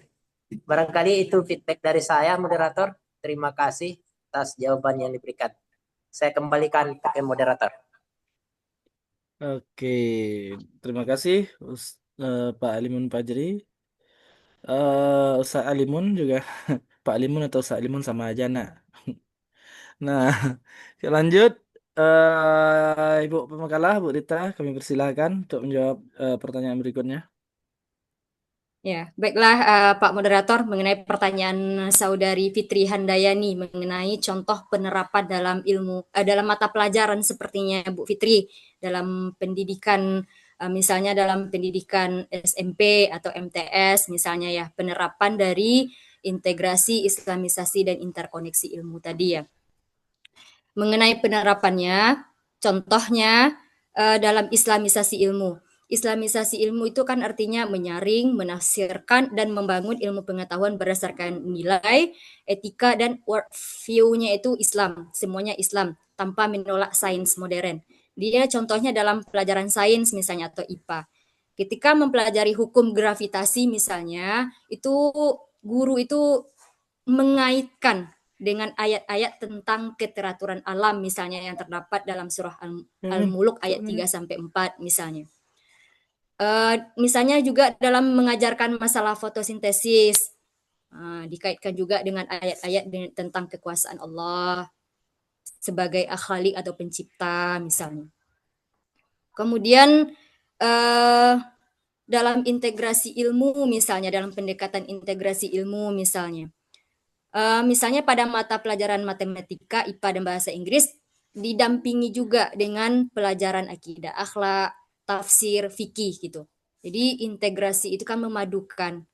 Barangkali itu feedback dari saya, moderator. Terima kasih atas jawaban yang diberikan. Saya kembalikan ke moderator. Oke, terima kasih Pak Alimun Fajri. Ustaz Alimun juga. Pak Alimun atau Ustaz Alimun sama aja, nak. Nah, lanjut. Ibu pemakalah, Bu Rita, kami persilahkan untuk menjawab pertanyaan berikutnya. Ya, baiklah Pak Moderator, mengenai pertanyaan Saudari Fitri Handayani mengenai contoh penerapan dalam dalam mata pelajaran sepertinya Bu Fitri dalam pendidikan, misalnya dalam pendidikan SMP atau MTS misalnya ya, penerapan dari integrasi, islamisasi dan interkoneksi ilmu tadi ya. Mengenai penerapannya, contohnya dalam islamisasi ilmu. Islamisasi ilmu itu kan artinya menyaring, menafsirkan, dan membangun ilmu pengetahuan berdasarkan nilai, etika, dan worldview-nya itu Islam. Semuanya Islam, tanpa menolak sains modern. Dia contohnya dalam pelajaran sains misalnya atau IPA. Ketika mempelajari hukum gravitasi misalnya, itu guru itu mengaitkan dengan ayat-ayat tentang keteraturan alam misalnya yang terdapat dalam surah Al-Mulk ayat 3-4 misalnya. Misalnya juga dalam mengajarkan masalah fotosintesis, dikaitkan juga dengan ayat-ayat tentang kekuasaan Allah sebagai khalik atau pencipta misalnya. Kemudian dalam integrasi ilmu misalnya, dalam pendekatan integrasi ilmu misalnya. Misalnya pada mata pelajaran matematika, IPA dan bahasa Inggris didampingi juga dengan pelajaran akidah, akhlak, tafsir, fikih gitu. Jadi integrasi itu kan memadukan.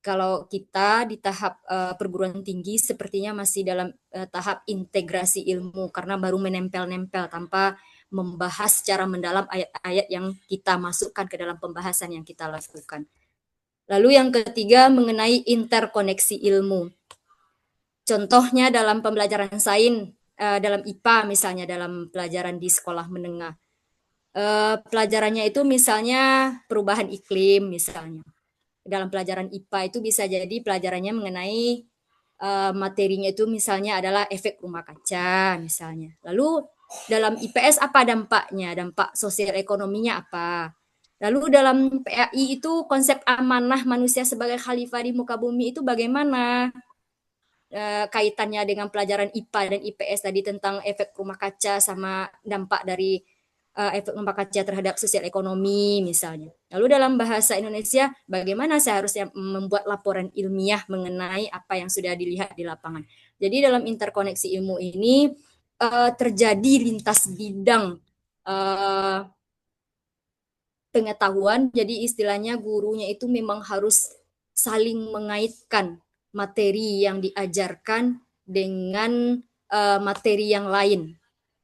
Kalau kita di tahap perguruan tinggi sepertinya masih dalam tahap integrasi ilmu karena baru menempel-nempel tanpa membahas secara mendalam ayat-ayat yang kita masukkan ke dalam pembahasan yang kita lakukan. Lalu yang ketiga mengenai interkoneksi ilmu. Contohnya dalam pembelajaran sains, dalam IPA misalnya, dalam pelajaran di sekolah menengah. Pelajarannya itu misalnya perubahan iklim misalnya. Dalam pelajaran IPA itu bisa jadi pelajarannya mengenai materinya itu misalnya adalah efek rumah kaca misalnya. Lalu dalam IPS apa dampaknya? Dampak sosial ekonominya apa? Lalu dalam PAI itu konsep amanah manusia sebagai khalifah di muka bumi itu bagaimana? Kaitannya dengan pelajaran IPA dan IPS tadi tentang efek rumah kaca sama dampak dari efek rumah kaca terhadap sosial ekonomi misalnya. Lalu dalam bahasa Indonesia, bagaimana saya harusnya membuat laporan ilmiah mengenai apa yang sudah dilihat di lapangan. Jadi dalam interkoneksi ilmu ini terjadi lintas bidang pengetahuan, jadi istilahnya gurunya itu memang harus saling mengaitkan materi yang diajarkan dengan materi yang lain,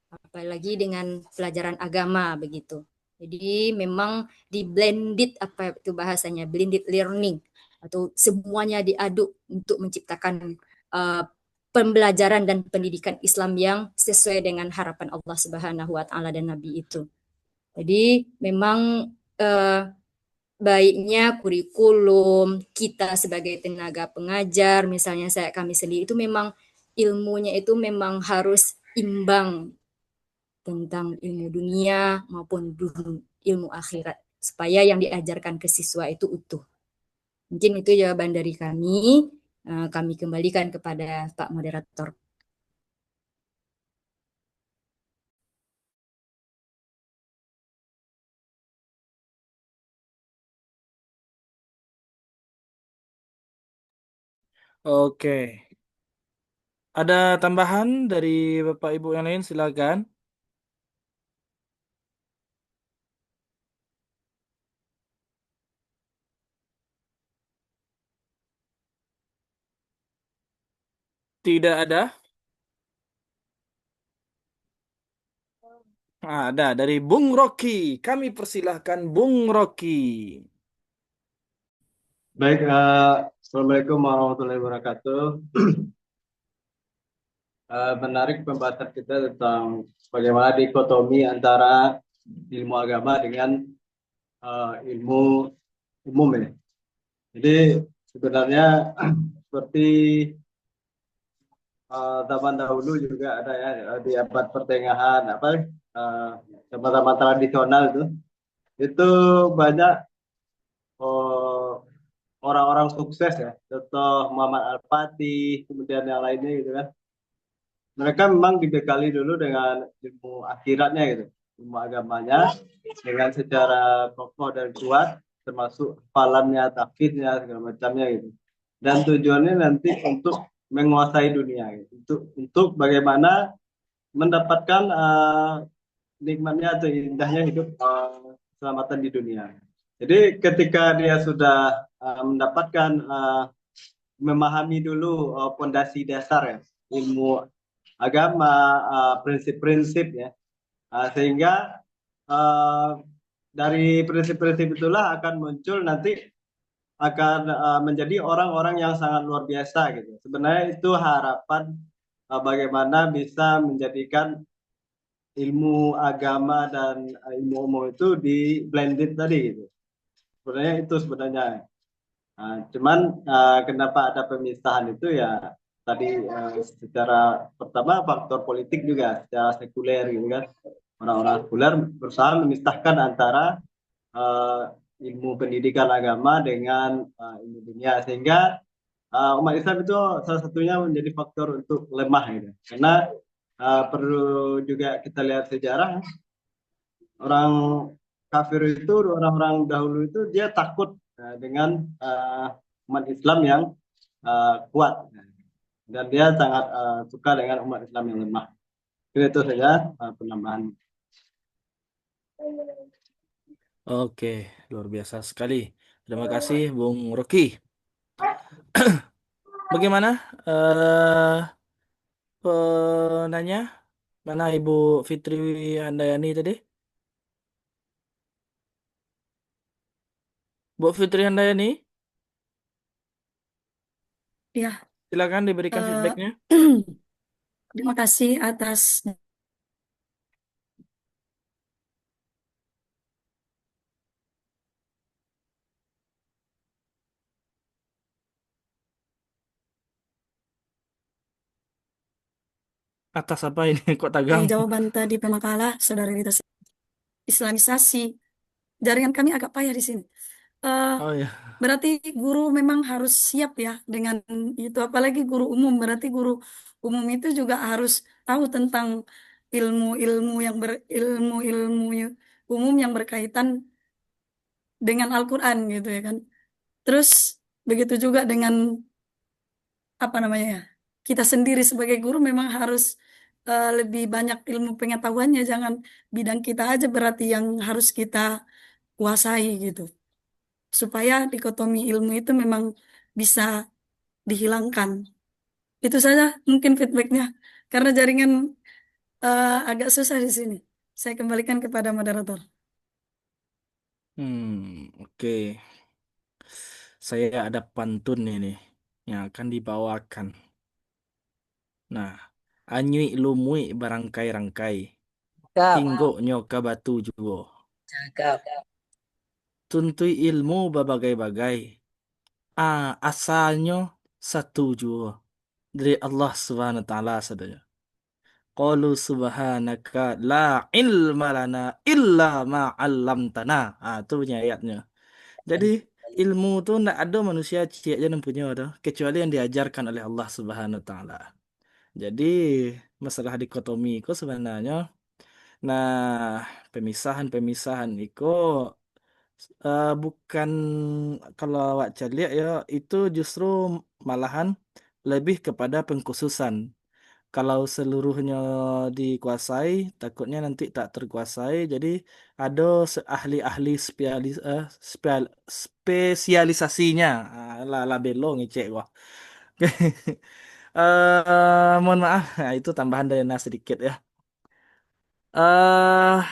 apalagi dengan pelajaran agama begitu. Jadi memang di blended, apa itu bahasanya, blended learning. atau semuanya diaduk untuk menciptakan pembelajaran dan pendidikan Islam yang sesuai dengan harapan Allah Subhanahu wa taala dan Nabi itu. Jadi memang baiknya kurikulum kita sebagai tenaga pengajar, misalnya kami sendiri itu memang ilmunya itu memang harus imbang tentang ilmu dunia maupun ilmu akhirat supaya yang diajarkan ke siswa itu utuh. Mungkin itu jawaban dari kami. Kami kembalikan kepada Pak Moderator. Oke. Ada tambahan dari Bapak Ibu yang lain, silakan. Tidak ada? Ada dari Bung Rocky. Kami persilahkan Bung Rocky. Baik, Assalamualaikum warahmatullahi wabarakatuh. Menarik pembahasan kita tentang bagaimana dikotomi antara ilmu agama dengan ilmu umum ya. Jadi sebenarnya seperti zaman dahulu juga ada ya di abad pertengahan zaman-zaman tradisional itu banyak orang-orang sukses ya, contoh Muhammad Al-Fatih, kemudian yang lainnya gitu kan. Mereka memang dibekali dulu dengan ilmu akhiratnya gitu, ilmu agamanya dengan secara kokoh dan kuat, termasuk hafalannya, tahfidnya, segala macamnya gitu. Dan tujuannya nanti untuk menguasai dunia gitu. Untuk bagaimana mendapatkan nikmatnya atau indahnya hidup keselamatan di dunia. Jadi ketika dia sudah mendapatkan memahami dulu fondasi dasar ya, ilmu agama, prinsip-prinsip ya, sehingga dari prinsip-prinsip itulah akan muncul nanti akan menjadi orang-orang yang sangat luar biasa gitu. Sebenarnya itu harapan bagaimana bisa menjadikan ilmu agama dan ilmu umum itu di blended tadi gitu. Sebenarnya itu sebenarnya. Cuman kenapa ada pemisahan itu ya tadi secara pertama faktor politik juga secara sekuler gitu kan. Orang-orang sekuler berusaha memisahkan antara ilmu pendidikan agama dengan ilmu dunia sehingga umat Islam itu salah satunya menjadi faktor untuk lemah gitu. Karena perlu juga kita lihat sejarah orang kafir itu orang-orang dahulu itu dia takut dengan umat Islam yang kuat dan dia sangat suka dengan umat Islam yang lemah. Jadi itu saja penambahan. Oke, luar biasa sekali. Terima kasih Bung Rocky. Bagaimana penanya? Mana Ibu Fitri Handayani tadi? Bu Fitri Handayani? Ya. Silakan diberikan feedbacknya. Terima kasih atas Atas apa ini? Kok tagang? jawaban tadi pemakalah saudara Rita. Islamisasi jaringan kami agak payah di sini. Oh ya. Berarti guru memang harus siap ya dengan itu, apalagi guru umum. Berarti guru umum itu juga harus tahu tentang ilmu-ilmu yang ilmu-ilmu umum yang berkaitan dengan Al-Quran gitu ya kan. Terus begitu juga dengan apa namanya ya, kita sendiri sebagai guru memang harus lebih banyak ilmu pengetahuannya. Jangan bidang kita aja berarti yang harus kita kuasai gitu. Supaya dikotomi ilmu itu memang bisa dihilangkan. Itu saja mungkin feedbacknya. Karena jaringan agak susah di sini. Saya kembalikan kepada moderator. Oke. saya ada pantun ini yang akan dibawakan. Nah, anyui lumui barangkai-rangkai, Cakap, tinggoknya ke batu juga. cakap. Tuntui ilmu berbagai-bagai. Asalnya satu juga dari Allah Subhanahu wa taala saja. Qalu subhanaka la ilma lana illa ma 'allamtana. Itu punya ayatnya. Jadi ilmu tuh tidak ada manusia cik aja yang punya ada kecuali yang diajarkan oleh Allah Subhanahu wa taala. Jadi masalah dikotomi itu sebenarnya nah pemisahan-pemisahan itu bukan kalau awak lihat ya itu justru malahan lebih kepada pengkhususan. Kalau seluruhnya dikuasai, takutnya nanti tak terkuasai. Jadi ada ahli-ahli spesialisasinya. Lah belo ngecek gua. Mohon maaf, nah, itu tambahan dari Nas sedikit ya.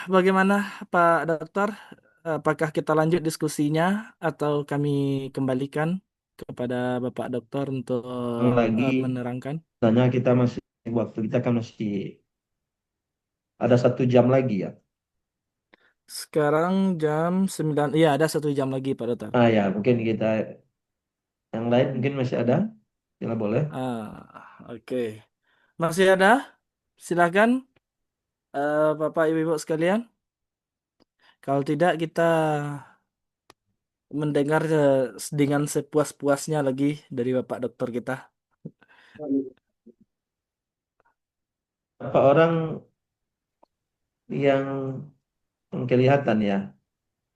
Bagaimana Pak Dokter? Apakah kita lanjut diskusinya atau kami kembalikan kepada Bapak Dokter untuk Lagi, menerangkan? tanya kita masih waktu kita kan masih ada 1 jam lagi ya. Sekarang jam 9. Iya, ada 1 jam lagi Pak Dokter. Ya mungkin kita yang lain mungkin masih ada, ya boleh. Oke. Masih ada? Silakan Bapak Ibu sekalian. Kalau tidak kita mendengar dengan sepuas-puasnya lagi dari Bapak Dokter kita. Apa orang yang kelihatan ya,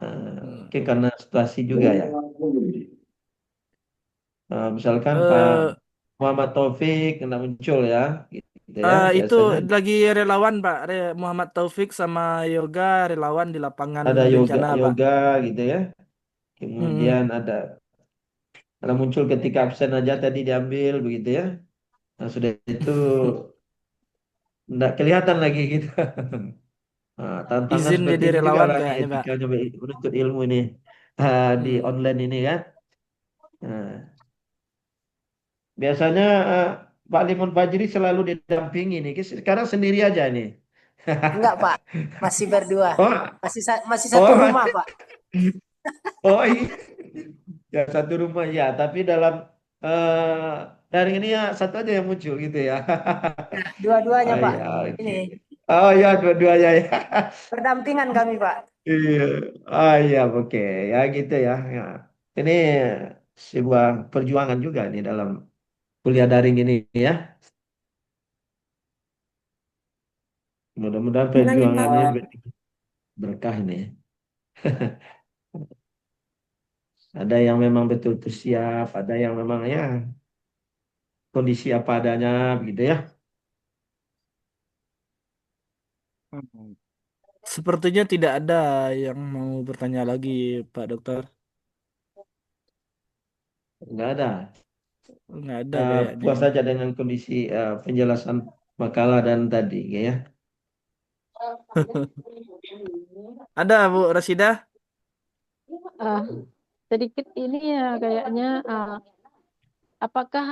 mungkin karena situasi juga ya. Misalkan Pak Muhammad Taufik kena muncul ya, gitu ya. Itu Biasanya lagi relawan Pak, Muhammad Taufik sama Yoga relawan di lapangan ada bencana Pak. yoga gitu ya. Kemudian ada muncul ketika absen aja tadi diambil begitu ya. Nah, sudah itu enggak kelihatan lagi gitu. Nah, tantangan Izin seperti jadi ini juga relawan lah nih kayaknya Pak. etikanya menuntut ilmu ini di online ini kan. Nah, biasanya Pak Limun Fajri selalu didampingi nih. Sekarang sendiri aja nih. Enggak, Pak. Masih berdua. Oh, Masih satu rumah, Pak. oh iya. Ya satu rumah ya, tapi dalam daring ini ya satu aja yang muncul gitu ya. Dua-duanya, Oh Pak. ya, oke. Ini Oh ya, dua-duanya ya. berdampingan kami, Pak. Iya. Oh iya, oke. Ya gitu ya. Ya. Ini sebuah perjuangan juga nih dalam kuliah daring ini ya. Mudah-mudahan perjuangannya berkah ini. Ada yang memang betul-betul siap, ada yang memang ya kondisi apa adanya begitu ya. Sepertinya tidak ada yang mau bertanya lagi Pak Dokter. Enggak ada. Nggak ada kayaknya Puas ini. saja dengan kondisi penjelasan makalah dan tadi ya. Ada Bu Rasidah? Sedikit ini ya kayaknya apakah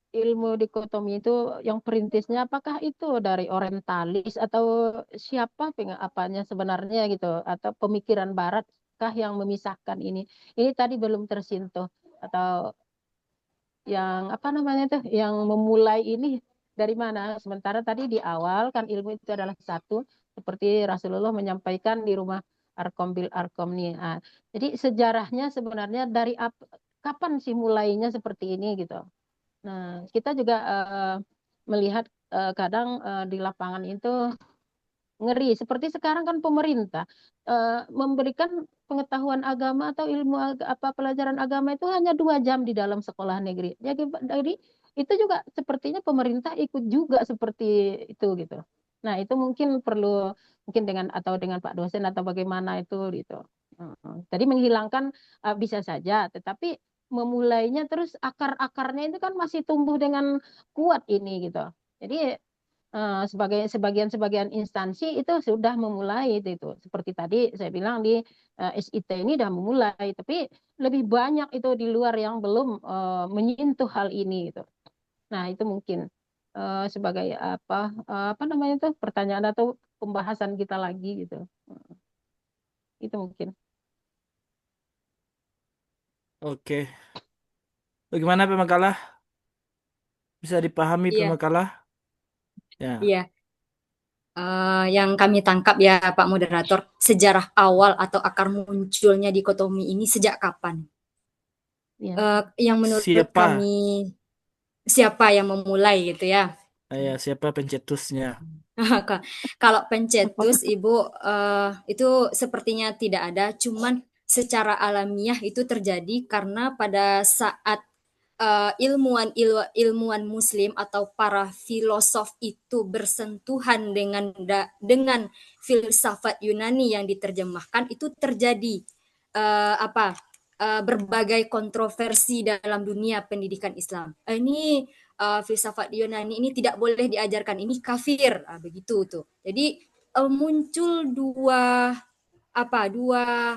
ilmu dikotomi itu yang perintisnya apakah itu dari orientalis atau siapa apanya sebenarnya gitu atau pemikiran barat kah yang memisahkan ini tadi belum tersentuh atau yang apa namanya tuh yang memulai ini dari mana sementara tadi di awal kan ilmu itu adalah satu seperti Rasulullah menyampaikan di rumah Arkom bil Arkom nih. Jadi sejarahnya sebenarnya dari kapan sih mulainya seperti ini gitu. Nah, kita juga melihat kadang di lapangan itu ngeri. Seperti sekarang kan pemerintah memberikan pengetahuan agama atau ilmu apa pelajaran agama itu hanya 2 jam di dalam sekolah negeri. Jadi itu juga sepertinya pemerintah ikut juga seperti itu gitu. Nah, itu mungkin perlu mungkin dengan Pak dosen atau bagaimana itu gitu. Jadi menghilangkan bisa saja, tetapi memulainya terus akar-akarnya itu kan masih tumbuh dengan kuat ini gitu. Jadi sebagian instansi itu sudah memulai itu. Seperti tadi saya bilang di SIT ini sudah memulai, tapi lebih banyak itu di luar yang belum menyentuh hal ini itu. Nah, itu mungkin sebagai apa namanya itu pertanyaan atau pembahasan kita lagi gitu. Itu mungkin. Oke. Bagaimana Pak Makalah? Bisa dipahami Pak Iya, Makalah? Ya. iya. Yang kami tangkap ya Pak Moderator, sejarah awal atau akar munculnya dikotomi ini sejak kapan? Ya. Yang menurut Siapa? kami, siapa yang memulai gitu ya? Siapa pencetusnya? Kalau pencetus Ibu itu sepertinya tidak ada, cuman secara alamiah itu terjadi karena pada saat ilmuwan Muslim atau para filosof itu bersentuhan dengan filsafat Yunani yang diterjemahkan, itu terjadi berbagai kontroversi dalam dunia pendidikan Islam. Ini filsafat Yunani ini tidak boleh diajarkan, ini kafir, begitu tuh. Jadi muncul dua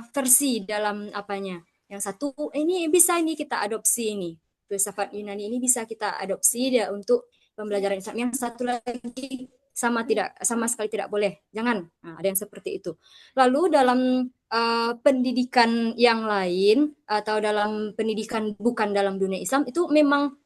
versi dalam apanya. Yang satu ini bisa ini kita adopsi ini. Filsafat Yunani ini bisa kita adopsi dia untuk pembelajaran Islam. Yang satu lagi sama sekali tidak boleh. Jangan. Nah, ada yang seperti itu. Lalu dalam pendidikan yang lain atau dalam pendidikan bukan dalam dunia Islam itu memang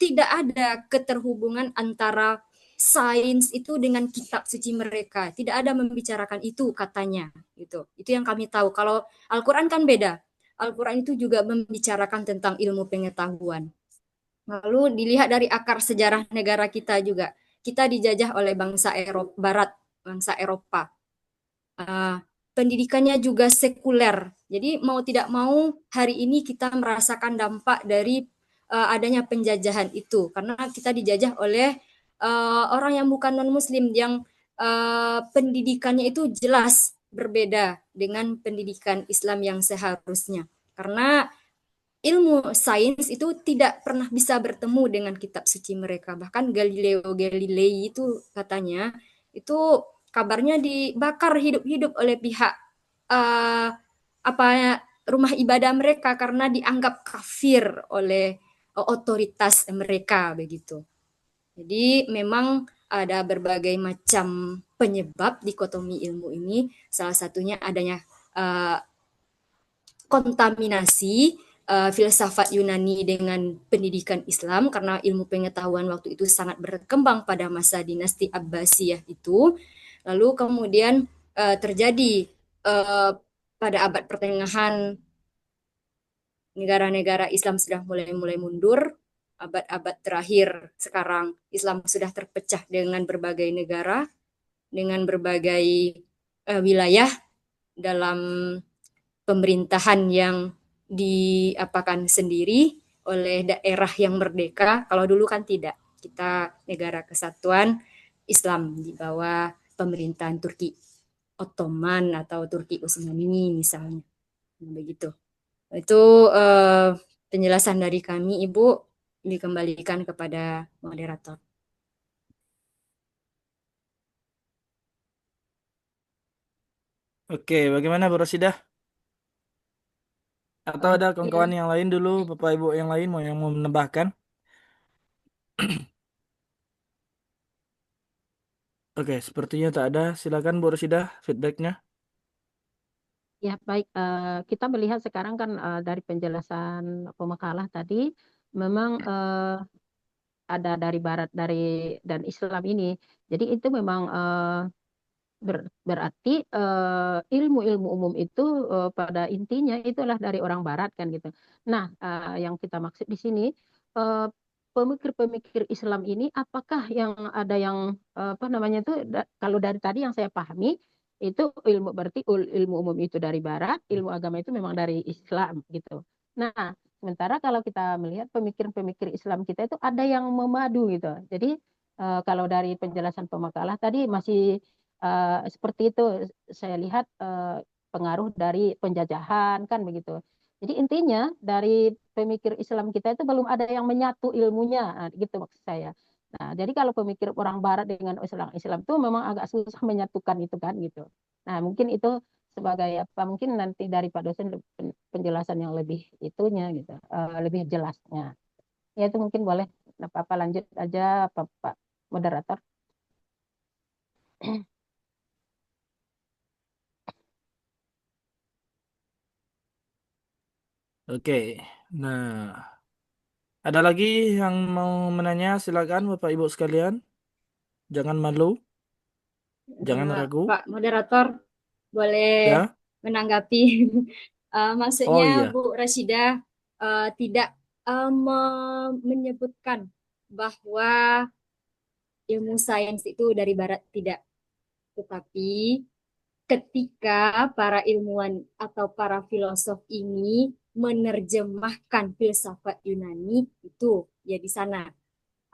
tidak ada keterhubungan antara sains itu dengan kitab suci mereka. Tidak ada membicarakan itu katanya. Itu yang kami tahu. Kalau Al-Quran kan beda. Al-Quran itu juga membicarakan tentang ilmu pengetahuan. Lalu dilihat dari akar sejarah negara kita juga. Kita dijajah oleh bangsa Barat, bangsa Eropa. Pendidikannya juga sekuler. Jadi mau tidak mau hari ini kita merasakan dampak dari adanya penjajahan itu. Karena kita dijajah oleh orang yang bukan non-muslim yang pendidikannya itu jelas berbeda dengan pendidikan Islam yang seharusnya. Karena ilmu sains itu tidak pernah bisa bertemu dengan kitab suci mereka. Bahkan Galileo Galilei itu katanya itu kabarnya dibakar hidup-hidup oleh pihak rumah ibadah mereka karena dianggap kafir oleh otoritas mereka begitu. Jadi memang ada berbagai macam penyebab dikotomi ilmu ini. Salah satunya adanya kontaminasi filsafat Yunani dengan pendidikan Islam karena ilmu pengetahuan waktu itu sangat berkembang pada masa dinasti Abbasiyah itu. Lalu kemudian terjadi pada abad pertengahan negara-negara Islam sudah mulai mundur. Abad-abad terakhir sekarang Islam sudah terpecah dengan berbagai negara, dengan berbagai wilayah dalam pemerintahan yang diapakan sendiri oleh daerah yang merdeka. Kalau dulu kan tidak. Kita negara kesatuan Islam di bawah pemerintahan Turki Ottoman atau Turki Utsmani misalnya. Begitu. Itu penjelasan dari kami, Ibu, dikembalikan kepada moderator. Oke, bagaimana Bu Rosidah? Atau ada kawan-kawan yang lain dulu, Bapak Ibu yang lain yang mau menambahkan? Oke, sepertinya tak ada. Silakan Bu Rosidah feedbacknya. Ya, baik. Kita melihat sekarang kan dari penjelasan pemakalah tadi, memang ada dari Barat dan Islam ini. Jadi itu memang berarti ilmu-ilmu umum itu pada intinya itulah dari orang Barat kan gitu. Nah, yang kita maksud di sini pemikir-pemikir Islam ini apakah yang ada yang apa namanya itu kalau dari tadi yang saya pahami itu berarti ilmu umum itu dari Barat, ilmu agama itu memang dari Islam gitu. Nah, sementara kalau kita melihat pemikir-pemikir Islam kita itu ada yang memadu gitu. Jadi kalau dari penjelasan pemakalah tadi masih seperti itu saya lihat pengaruh dari penjajahan kan begitu. Jadi intinya dari pemikir Islam kita itu belum ada yang menyatu ilmunya, gitu maksud saya. Nah, jadi kalau pemikir orang Barat dengan Islam itu memang agak susah menyatukan itu kan gitu. Nah, mungkin itu sebagai apa? Mungkin nanti dari Pak dosen penjelasan yang lebih itunya gitu, lebih jelasnya. Ya itu mungkin boleh. Apa lanjut aja Pak moderator. Oke, nah ada lagi yang mau menanya? Silakan Bapak Ibu sekalian. Jangan malu, jangan ragu. Pak moderator boleh Ya. menanggapi. Oh Maksudnya iya. Bu Rasida tidak menyebutkan bahwa ilmu sains itu dari Barat, tidak. Tetapi ketika para ilmuwan atau para filosof ini menerjemahkan filsafat Yunani itu, ya di sana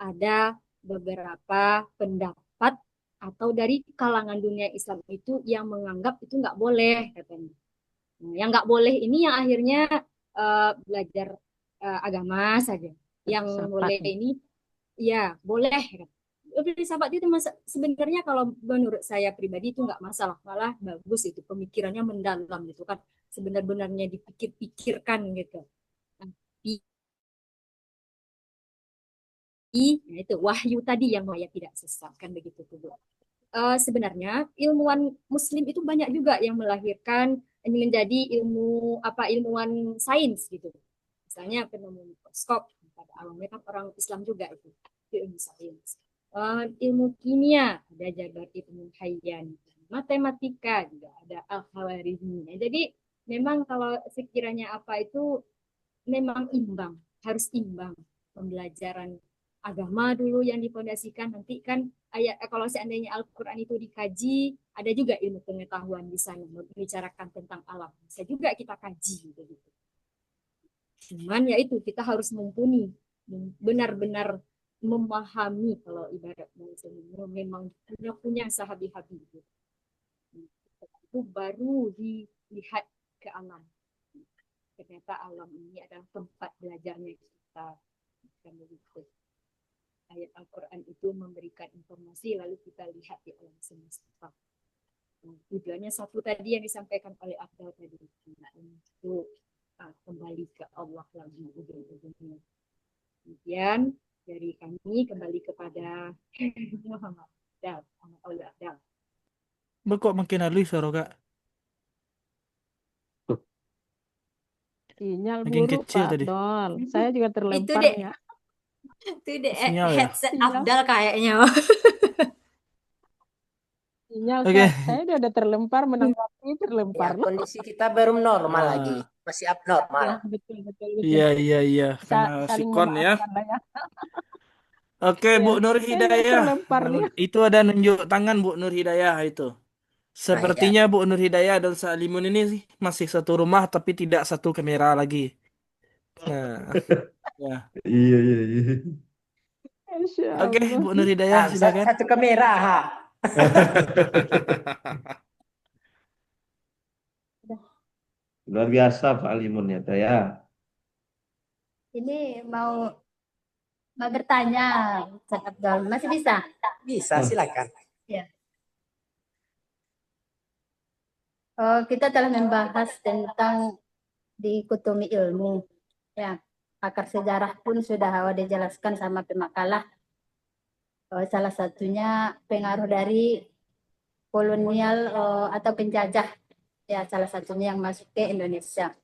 ada beberapa pendapat atau dari kalangan dunia Islam itu yang menganggap itu nggak boleh katanya. Nah, yang nggak boleh ini yang akhirnya belajar agama saja. Yang boleh ini ya boleh. Filsafat itu sebenarnya kalau menurut saya pribadi itu nggak masalah, malah bagus itu pemikirannya mendalam gitu kan, sebenar-benarnya dipikir-pikirkan gitu. Tapi nah itu wahyu tadi yang saya tidak sesat kan begitu tuh Bu. Sebenarnya ilmuwan Muslim itu banyak juga yang melahirkan ini menjadi ilmuwan sains gitu. Misalnya penemu mikroskop, pada awalnya kan orang Islam juga itu ilmu sains. Ilmu kimia ada Jabar Ibnu Hayyan, matematika juga ada Al-Khawarizmi. Jadi memang kalau sekiranya apa itu memang imbang, harus imbang pembelajaran agama dulu yang dipondasikan, nanti kan kalau seandainya Al-Quran itu dikaji, ada juga ilmu pengetahuan di sana membicarakan tentang alam, bisa juga kita kaji begitu. Cuman ya itu kita harus mumpuni, benar-benar memahami, kalau ibarat memang punya sahabi-habi gitu. Itu baru dilihat ke alam. Ternyata alam ini adalah tempat belajarnya kita. Dan begitu. Ayat Al-Quran itu memberikan informasi, lalu kita lihat di alam semesta. Tujuannya satu tadi yang disampaikan oleh Abdul tadi, untuk kembali ke Allah lagi ujung-ujungnya. Kemudian dari kami kembali kepada Muhammad Abdul. Kok makin halus suara Kak? Sinyal Makin buruk kecil Pak tadi. Abdul. Saya juga Itu terlempar deh, ya. itu deh Sinyal ya? headset Abdal kayaknya. Sinyal Oke. saya udah terlempar menanggapi Ya, terlempar. kondisi kita baru normal lagi, masih abnormal. Ya, betul. Iya. Karena Saling sikon ya. memaafkan lah ya. Oke, Ya, Bu Nur saya udah Hidayah. terlempar nih. Itu ada nunjuk tangan Bu Nur Hidayah itu. Sepertinya Bu Nur Hidayah dan Salimun ini masih satu rumah tapi tidak satu kamera lagi. Nah, ya. Iya. Insya Oke, Allah. Bu Nur Hidayah silakan. Satu kamera, ha. Luar biasa Pak Alimun ya, Teh, ya. Ini mau bertanya, Ustaz Abdul. Masih bisa? Bisa, silakan. Ya. Kita telah membahas tentang dikotomi ilmu. Ya, akar sejarah pun sudah dijelaskan sama pemakalah. Salah satunya pengaruh dari kolonial atau penjajah. Ya, salah satunya yang masuk ke Indonesia.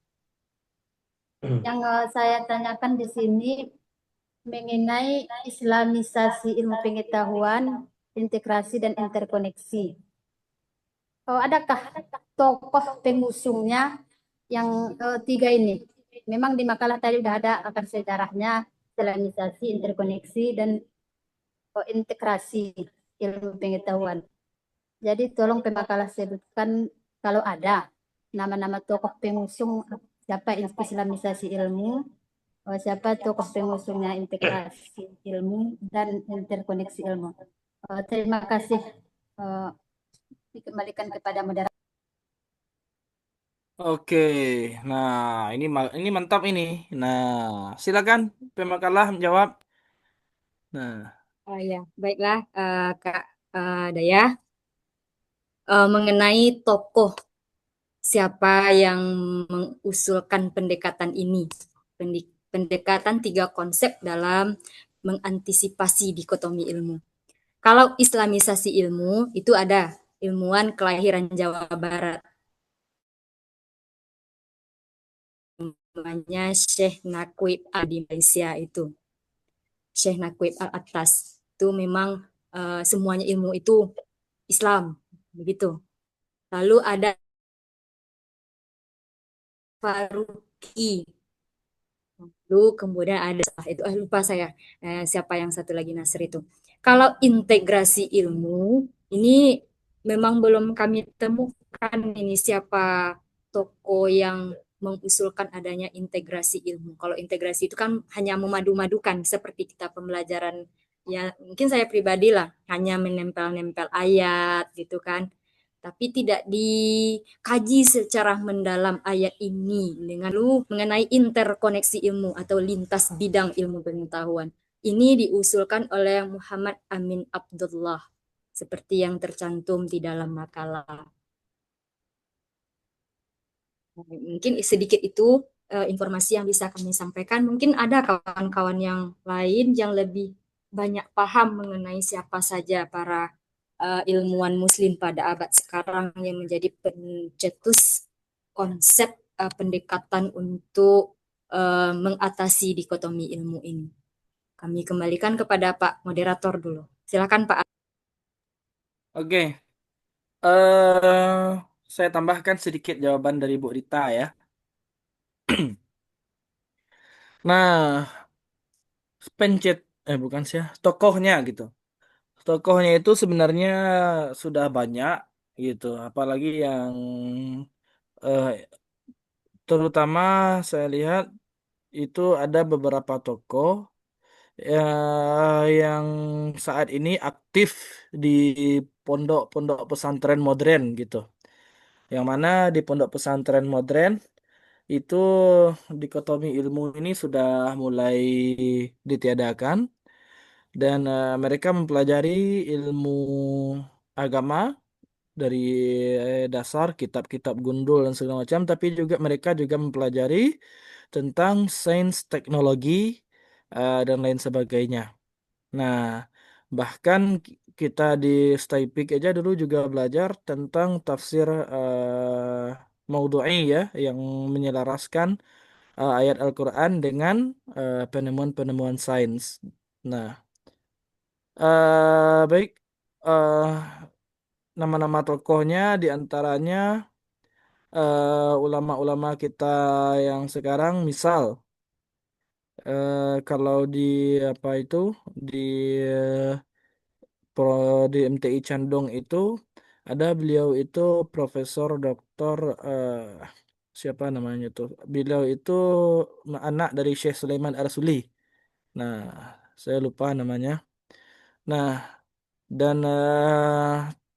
Yang saya tanyakan di sini mengenai islamisasi ilmu pengetahuan, integrasi dan interkoneksi. Adakah tokoh pengusungnya yang tiga ini? Memang di makalah tadi sudah ada akar sejarahnya, islamisasi, interkoneksi, dan integrasi ilmu pengetahuan. Jadi tolong pemakalah sebutkan kalau ada nama-nama tokoh pengusung siapa islamisasi ilmu, siapa tokoh pengusungnya integrasi ilmu dan interkoneksi ilmu. Terima kasih. Dikembalikan kepada moderator. Oke, nah ini mantap ini. Nah, silakan pemakalah menjawab. Nah, Ya, baiklah Kak Daya. Mengenai tokoh siapa yang mengusulkan pendekatan ini, pendekatan 3 konsep dalam mengantisipasi dikotomi ilmu. Kalau islamisasi ilmu itu ada ilmuwan kelahiran Jawa Barat, namanya Syekh Naquib di Malaysia itu. Syekh Naquib Al-Attas itu memang semuanya ilmu itu Islam begitu. Lalu ada Faruqi. Lalu kemudian ada itu lupa saya siapa yang satu lagi Nasr itu. Kalau integrasi ilmu ini memang belum kami temukan ini siapa tokoh yang mengusulkan adanya integrasi ilmu. Kalau integrasi itu kan hanya memadu-madukan seperti kita pembelajaran ya mungkin saya pribadi lah hanya menempel-nempel ayat gitu kan. Tapi tidak dikaji secara mendalam ayat ini dengan mengenai interkoneksi ilmu atau lintas bidang ilmu pengetahuan. Ini diusulkan oleh Muhammad Amin Abdullah seperti yang tercantum di dalam makalah. Mungkin sedikit itu informasi yang bisa kami sampaikan. Mungkin ada kawan-kawan yang lain yang lebih banyak paham mengenai siapa saja para ilmuwan muslim pada abad sekarang yang menjadi pencetus konsep pendekatan untuk mengatasi dikotomi ilmu ini. Kami kembalikan kepada Pak Moderator dulu. Silakan Pak. Oke. Eh, saya tambahkan sedikit jawaban dari Bu Rita ya. Nah, bukan sih ya, tokohnya gitu. Tokohnya itu sebenarnya sudah banyak gitu, apalagi yang eh, terutama saya lihat itu ada beberapa tokoh yang saat ini aktif di pondok-pondok pesantren modern gitu. Yang mana di pondok pesantren modern itu dikotomi ilmu ini sudah mulai ditiadakan dan mereka mempelajari ilmu agama dari dasar kitab-kitab gundul dan segala macam, tapi juga mereka juga mempelajari tentang sains teknologi dan lain sebagainya. Nah, bahkan kita di Staipik aja dulu juga belajar tentang tafsir maudhu'i ya, yang menyelaraskan ayat Al-Quran dengan penemuan-penemuan sains. Nah, baik, eh, nama-nama tokohnya diantaranya ulama-ulama kita yang sekarang, misal kalau di apa itu di di MTI Candong itu ada beliau itu Profesor Doktor siapa namanya tuh? Beliau itu anak dari Syekh Sulaiman Arsuli. Nah, saya lupa namanya. Nah, dan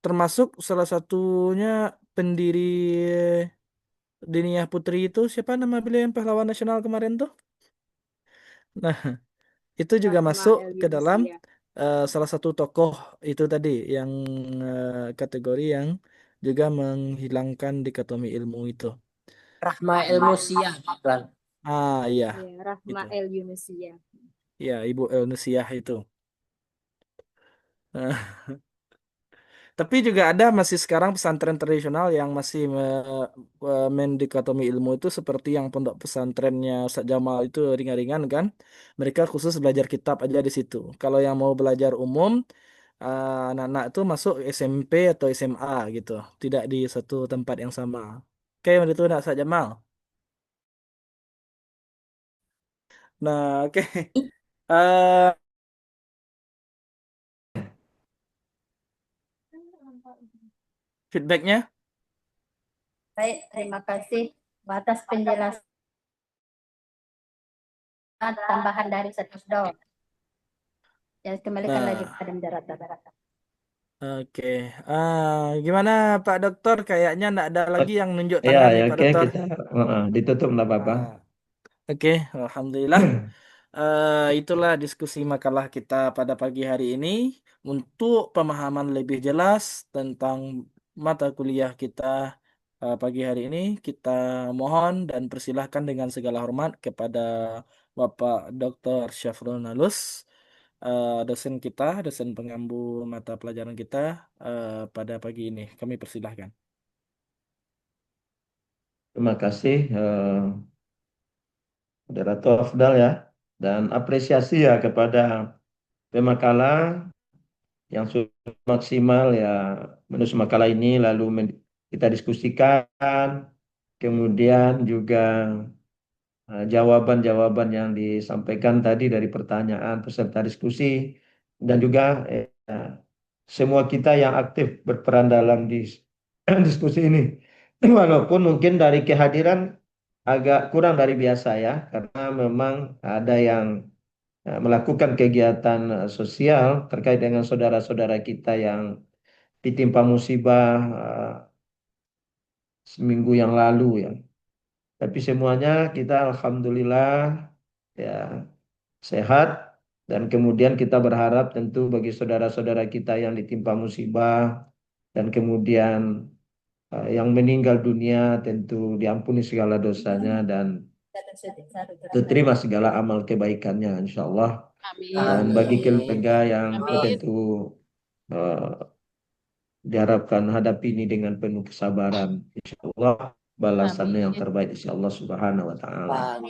termasuk salah satunya pendiri Diniyah Putri itu siapa nama beliau yang pahlawan nasional kemarin tuh? Nah, itu juga masuk ke dalam salah satu tokoh itu tadi yang kategori yang juga menghilangkan dikotomi ilmu itu. Rahma Ilmusiah, Bang. Iya. Rahma Itu. El Yunusia. Ya, Ibu El Nusiah itu. Tapi juga ada masih sekarang pesantren tradisional yang masih mendikotomi ilmu itu seperti yang pondok pesantrennya Ustaz Jamal itu ringan-ringan kan. Mereka khusus belajar kitab aja di situ. Kalau yang mau belajar umum, anak-anak itu masuk SMP atau SMA gitu. Tidak di satu tempat yang sama. Kayak itu nak Ustaz Jamal. Nah, oke. Eh, feedbacknya? Baik, terima kasih atas penjelasan tambahan dari Setosdo. Ya, kembalikan lagi Nah, kepada moderator. oke. Gimana Pak Dokter? Kayaknya nggak ada lagi yang nunjuk Ya, tangan nih ya Pak oke Dokter. kita ditutup lah Bapak. Oke, alhamdulillah. itulah diskusi makalah kita pada pagi hari ini. Untuk pemahaman lebih jelas tentang mata kuliah kita pagi hari ini, kita mohon dan persilahkan dengan segala hormat kepada Bapak Dr. Syafrul Nalus, dosen kita, dosen pengampu mata pelajaran kita pada pagi ini. Kami persilahkan. Terima kasih Moderator Afdal ya, dan apresiasi ya kepada pemakalah yang sudah maksimal ya menulis makalah ini lalu kita diskusikan, kemudian juga jawaban-jawaban yang disampaikan tadi dari pertanyaan peserta diskusi, dan juga semua kita yang aktif berperan dalam diskusi ini. Walaupun mungkin dari kehadiran agak kurang dari biasa ya, karena memang ada yang melakukan kegiatan sosial terkait dengan saudara-saudara kita yang ditimpa musibah seminggu yang lalu ya. Tapi semuanya kita alhamdulillah ya sehat, dan kemudian kita berharap tentu bagi saudara-saudara kita yang ditimpa musibah dan kemudian yang meninggal dunia tentu diampuni segala dosanya dan diterima segala amal kebaikannya insya Allah. Dan bagi keluarga yang tentu diharapkan hadapi ini dengan penuh kesabaran, insya Allah balasannya yang terbaik insya Allah Subhanahu wa Ta'ala.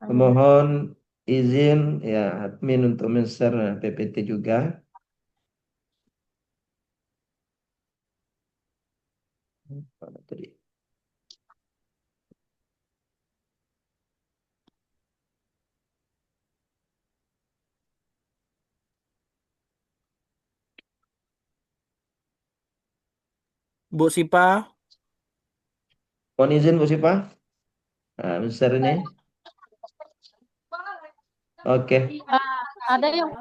Mohon izin ya admin untuk men-share PPT juga. Bu Sipa. Mohon izin Bu Sipa. Nah, men-share ini. Oke. Ada yang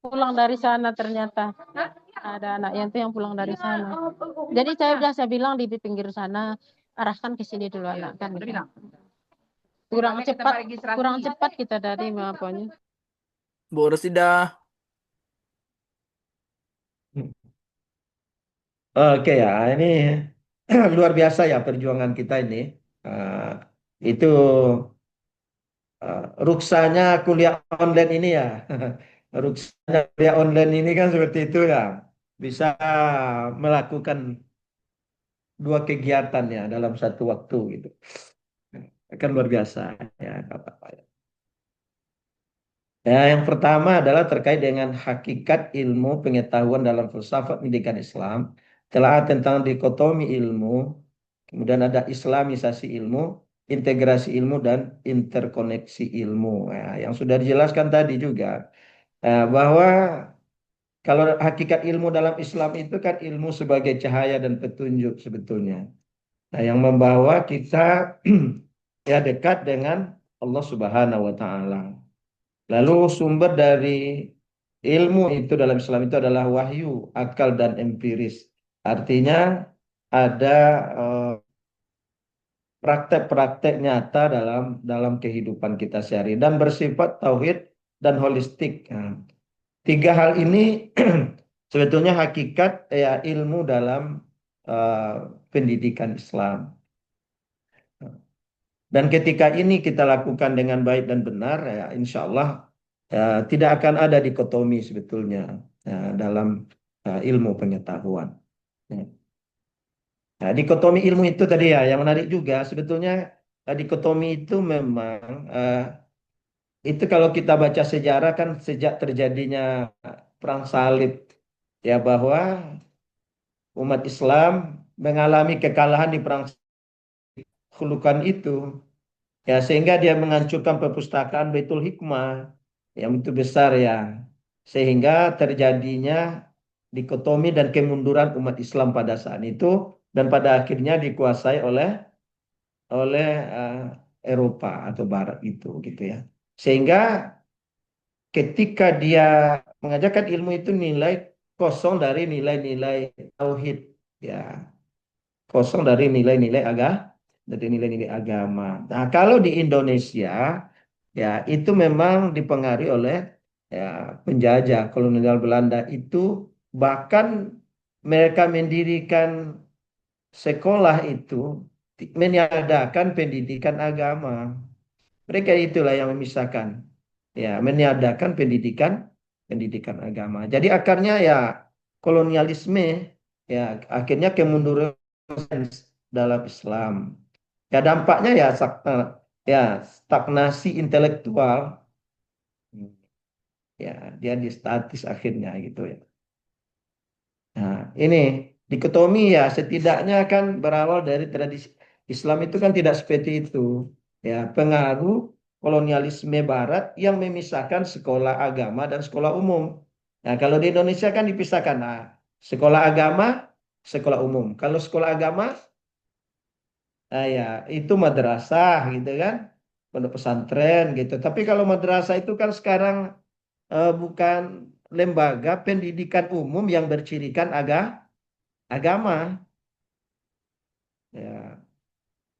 pulang dari sana ternyata. Ada anak yang itu yang pulang dari sana. Jadi saya bilang di pinggir sana, arahkan ke sini dulu anak kan. Kurang cepat kita dari apanya. Bu Rosidah. Oke ya, ini luar biasa ya perjuangan kita ini. Itu ruksanya kuliah online ini ya. Ruksanya kuliah online ini kan seperti itu ya. Bisa melakukan dua kegiatan ya dalam satu waktu gitu. Kan luar biasa ya Bapak. Ya, yang pertama adalah terkait dengan hakikat ilmu pengetahuan dalam filsafat pendidikan Islam. Telah tentang dikotomi ilmu, kemudian ada islamisasi ilmu, integrasi ilmu, dan interkoneksi ilmu. Ya, yang sudah dijelaskan tadi juga bahwa kalau hakikat ilmu dalam Islam itu kan ilmu sebagai cahaya dan petunjuk sebetulnya. Nah, yang membawa kita ya dekat dengan Allah Subhanahu wa Ta'ala. Lalu sumber dari ilmu itu dalam Islam itu adalah wahyu, akal, dan empiris. Artinya ada praktek-praktek nyata dalam kehidupan kita sehari dan bersifat tauhid dan holistik. Nah, tiga hal ini sebetulnya hakikat ya ilmu dalam pendidikan Islam. Dan ketika ini kita lakukan dengan baik dan benar, ya insya Allah tidak akan ada dikotomi sebetulnya dalam ilmu pengetahuan. Nah, dikotomi ilmu itu tadi ya, yang menarik juga sebetulnya dikotomi itu memang itu kalau kita baca sejarah kan sejak terjadinya perang salib ya, bahwa umat Islam mengalami kekalahan di perang Khulukan itu ya, sehingga dia menghancurkan perpustakaan Baitul Hikmah yang begitu besar ya, sehingga terjadinya dikotomi dan kemunduran umat Islam pada saat itu, dan pada akhirnya dikuasai oleh Eropa atau Barat itu gitu ya. Sehingga ketika dia mengajarkan ilmu itu nilai kosong dari nilai-nilai tauhid ya, kosong dari nilai-nilai agama. Nah, kalau di Indonesia ya itu memang dipengaruhi oleh ya penjajah kolonial Belanda itu, bahkan mereka mendirikan sekolah itu meniadakan pendidikan agama. Mereka itulah yang memisahkan, ya meniadakan pendidikan agama. Jadi akarnya ya kolonialisme, ya akhirnya kemunduran dalam Islam. Ya dampaknya ya stagnasi intelektual, ya dia di statis akhirnya gitu ya. Nah, ini dikotomi ya setidaknya kan berawal dari tradisi Islam itu kan tidak seperti itu. Ya, pengaruh kolonialisme barat yang memisahkan sekolah agama dan sekolah umum. Nah, kalau di Indonesia kan dipisahkan. Nah, sekolah agama, sekolah umum. Kalau sekolah agama, nah ya itu madrasah gitu kan, pondok pesantren gitu. Tapi kalau madrasah itu kan sekarang bukan lembaga pendidikan umum yang bercirikan agama. Ya,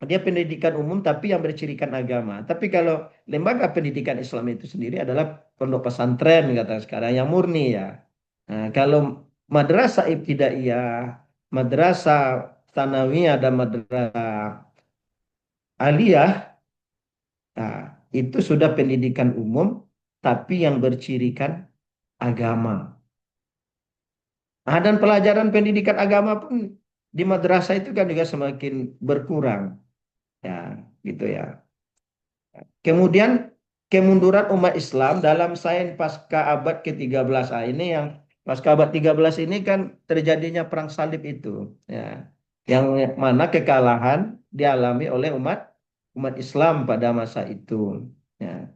dia pendidikan umum tapi yang bercirikan agama. Tapi kalau lembaga pendidikan Islam itu sendiri adalah pondok pesantren kata sekarang yang murni ya. Nah, kalau madrasah ibtidaiyah, madrasah tsanawiyah dan madrasah aliyah, nah, itu sudah pendidikan umum tapi yang bercirikan agama. Nah, dan pelajaran pendidikan agama pun di madrasah itu kan juga semakin berkurang. Ya, gitu ya. Kemudian kemunduran umat Islam dalam sains pasca abad ke-13. Ini yang pasca abad 13 ini kan terjadinya perang salib itu, ya. Yang mana kekalahan dialami oleh umat Islam pada masa itu, ya.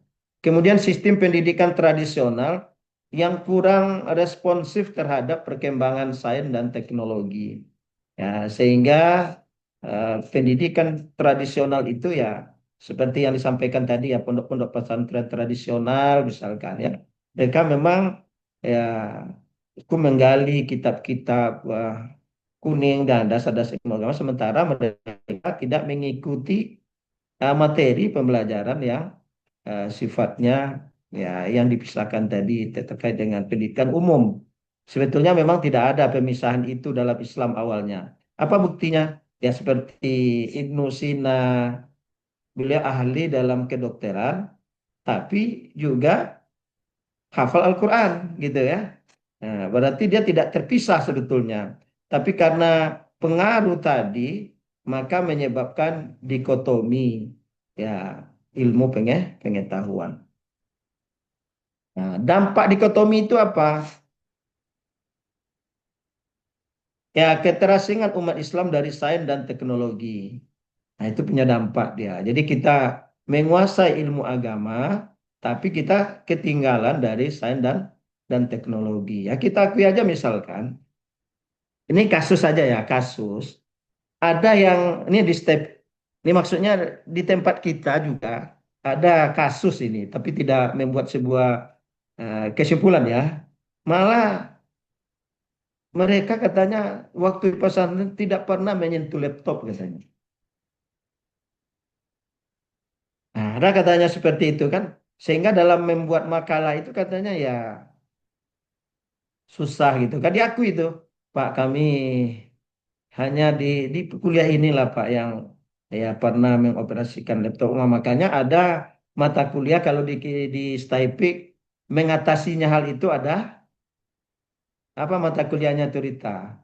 Kemudian sistem pendidikan tradisional yang kurang responsif terhadap perkembangan sains dan teknologi. Ya, sehingga pendidikan tradisional itu ya seperti yang disampaikan tadi ya pondok-pondok pesantren tradisional misalkan ya. Mereka memang ya aku menggali kitab-kitab kuning dan dasar-dasar ilmu agama sementara mereka tidak mengikuti materi pembelajaran yang sifatnya ya yang dipisahkan tadi terkait dengan pendidikan umum. Sebetulnya memang tidak ada pemisahan itu dalam Islam awalnya. Apa buktinya? Ya seperti Ibnu Sina, beliau ahli dalam kedokteran, tapi juga hafal Al-Quran gitu ya. Nah, berarti dia tidak terpisah sebetulnya. Tapi karena pengaruh tadi, maka menyebabkan dikotomi ya ilmu pengetahuan. Nah, dampak dikotomi itu apa? Ya, keterasingan umat Islam dari sains dan teknologi. Nah, itu punya dampak dia. Jadi kita menguasai ilmu agama, tapi kita ketinggalan dari sains dan teknologi. Ya, kita akui aja misalkan, ini kasus saja ya, kasus. Ada yang, ini di step, ini maksudnya di tempat kita juga ada kasus ini, tapi tidak membuat sebuah kesimpulan ya. Malah mereka katanya waktu di pesantren tidak pernah menyentuh laptop katanya. Nah, ada katanya seperti itu kan. Sehingga dalam membuat makalah itu katanya ya susah gitu. Kan diakui itu. Pak kami hanya di kuliah inilah Pak yang ya pernah mengoperasikan laptop. Nah, makanya ada mata kuliah kalau di STIPIK mengatasinya hal itu ada apa mata kuliahnya itu Rita.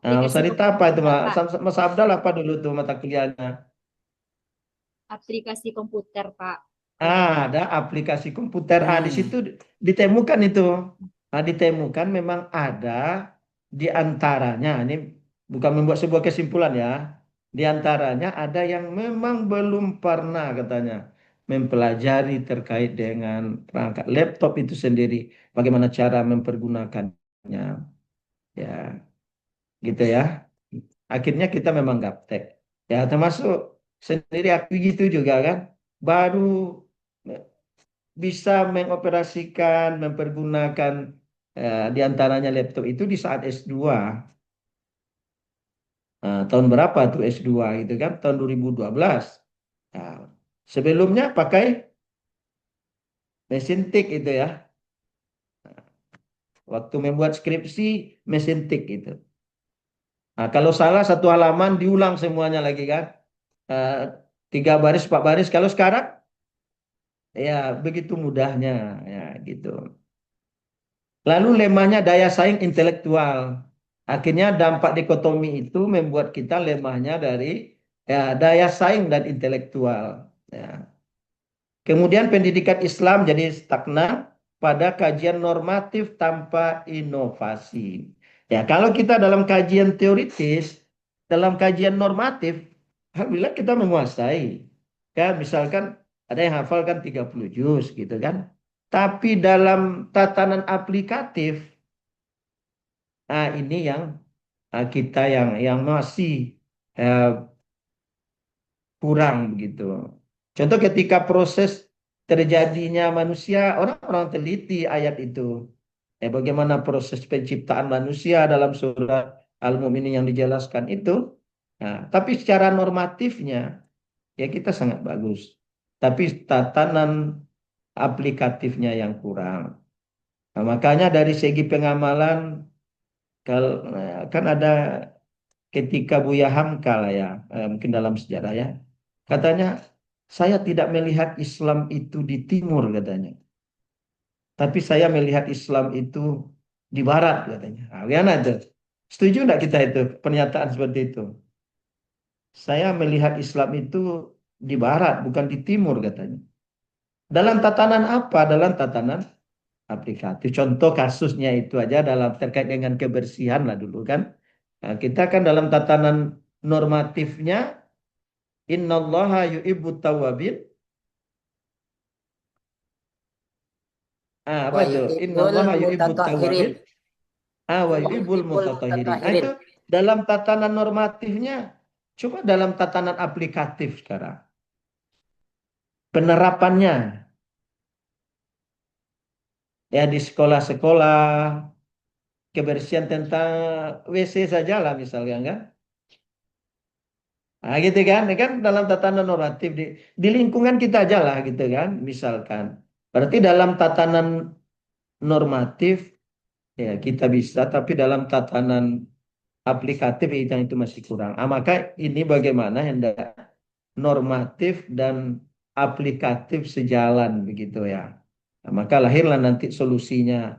Nah, Mas Aplikasi Rita apa itu komputer, Pak. Mas Abdal apa dulu tuh mata kuliahnya? Aplikasi komputer, Pak. Ada aplikasi komputer. Di situ ditemukan itu. Ditemukan memang ada di antaranya. Ini bukan membuat sebuah kesimpulan ya. Di antaranya ada yang memang belum pernah katanya mempelajari terkait dengan perangkat laptop itu sendiri. Bagaimana cara mempergunakannya. Ya, gitu ya. Akhirnya kita memang gaptek. Ya, termasuk sendiri aku gitu juga kan. Baru bisa mengoperasikan, mempergunakan di antaranya laptop itu di saat S2. Tahun berapa tuh S2 gitu kan? Tahun 2012. Nah, Sebelumnya pakai mesin tik itu ya. Waktu membuat skripsi mesin tik itu. Nah, kalau salah satu halaman diulang semuanya lagi kan. Eh, 3 baris, 4 baris. Kalau sekarang ya begitu mudahnya ya gitu. Lalu lemahnya daya saing intelektual. Akhirnya dampak dikotomi itu membuat kita lemahnya dari ya, daya saing dan intelektual. Ya. Kemudian pendidikan Islam jadi stagnan pada kajian normatif tanpa inovasi. Ya, kalau kita dalam kajian teoritis, dalam kajian normatif, alhamdulillah kita menguasai. Kan misalkan ada yang hafalkan 30 juz gitu kan. Tapi dalam tatanan aplikatif, nah ini yang kita yang masih eh, kurang begitu. Contoh ketika proses terjadinya manusia, orang-orang teliti ayat itu. Bagaimana proses penciptaan manusia dalam surat Al-Mu'minin yang dijelaskan itu. Nah, tapi secara normatifnya ya kita sangat bagus. Tapi tatanan aplikatifnya yang kurang. Nah, makanya dari segi pengamalan kan ada ketika Buya Hamka lah ya, mungkin dalam sejarah ya, katanya saya tidak melihat Islam itu di timur katanya, tapi saya melihat Islam itu di barat katanya. Nah, gimana itu? Setuju enggak kita itu pernyataan seperti itu? Saya melihat Islam itu di barat bukan di timur katanya. Dalam tatanan apa? Dalam tatanan aplikatif. Contoh kasusnya itu aja dalam terkait dengan kebersihan lah dulu kan. Nah, kita kan dalam tatanan normatifnya innallaha yuhibbut tawwabin. Apa Wa itu? yuhibbul Innallaha yuhibbut tawwabin. mutatahhirin. Wa Wa yuhibbul yuhibbul mutatahhirin. Nah, mutatahhirin. itu dalam tatanan normatifnya. Coba dalam tatanan aplikatif sekarang. Penerapannya. Ya di sekolah-sekolah. Kebersihan tentang WC saja lah misalnya kan. Nah gitu kan, ini kan dalam tatanan normatif di lingkungan kita aja lah gitu kan, misalkan. Berarti dalam tatanan normatif ya kita bisa, tapi dalam tatanan aplikatif itu masih kurang. Maka ini bagaimana hendak normatif dan aplikatif sejalan begitu ya. Nah, maka lahirlah nanti solusinya.